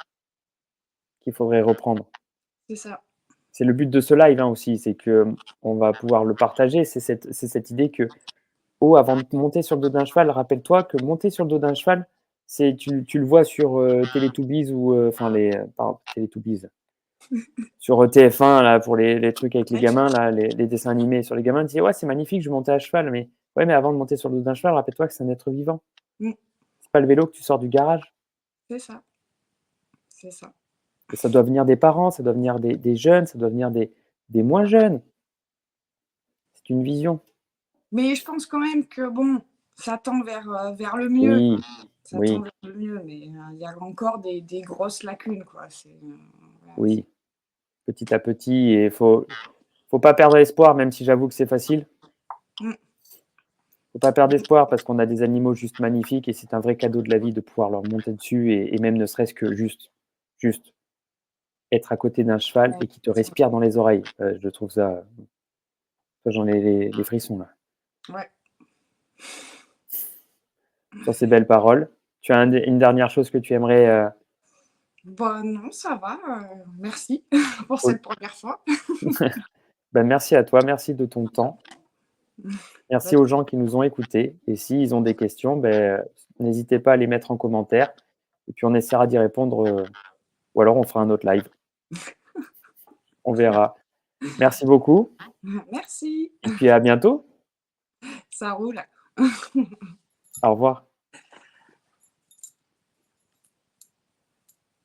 qu'il faudrait reprendre. c'est ça. C'est le but de ce live, hein, aussi, c'est que on va pouvoir le partager. C'est cette idée que oh, avant de monter sur le dos d'un cheval, rappelle-toi que monter sur le dos d'un cheval, c'est tu le vois sur, Teletubbies ou, enfin pardon, Teletubbies, sur, TF1 là pour les trucs avec les Ouais, gamins là, les dessins animés sur les gamins, ils disaient: «Ouais, c'est magnifique, je vais monter à cheval», mais ouais, mais avant de monter sur le dos d'un cheval, rappelle-toi que c'est un être vivant. mmh, C'est pas le vélo que tu sors du garage c'est ça, c'est ça. et ça doit venir des parents, ça doit venir des jeunes, ça doit venir des moins jeunes. C'est une vision. Mais je pense quand même que bon, ça tend vers le mieux. Oui, Ça tend oui, vers le mieux, mais il y a encore des grosses lacunes, quoi. Voilà, oui, petit à petit et faut pas perdre espoir, même si j'avoue que c'est facile. mmh, Faut pas perdre espoir parce qu'on a des animaux juste magnifiques et c'est un vrai cadeau de la vie de pouvoir leur monter dessus et même ne serait-ce que juste être à côté d'un cheval ouais, et qui te c'est respire dans les oreilles. Je trouve ça j'en ai les frissons là. ouais. Sur ces belles paroles, tu as une dernière chose que tu aimerais, Bah, non, ça va, merci pour cool. cette première fois. Bah, merci à toi, merci de ton temps. Bah, Merci aux gens qui nous ont écoutés et s'ils ont des questions, beh, n'hésitez pas à les mettre en commentaire et puis on essaiera d'y répondre, ou alors on fera un autre live. On verra. Merci beaucoup merci, et puis à bientôt. ça roule. Au revoir.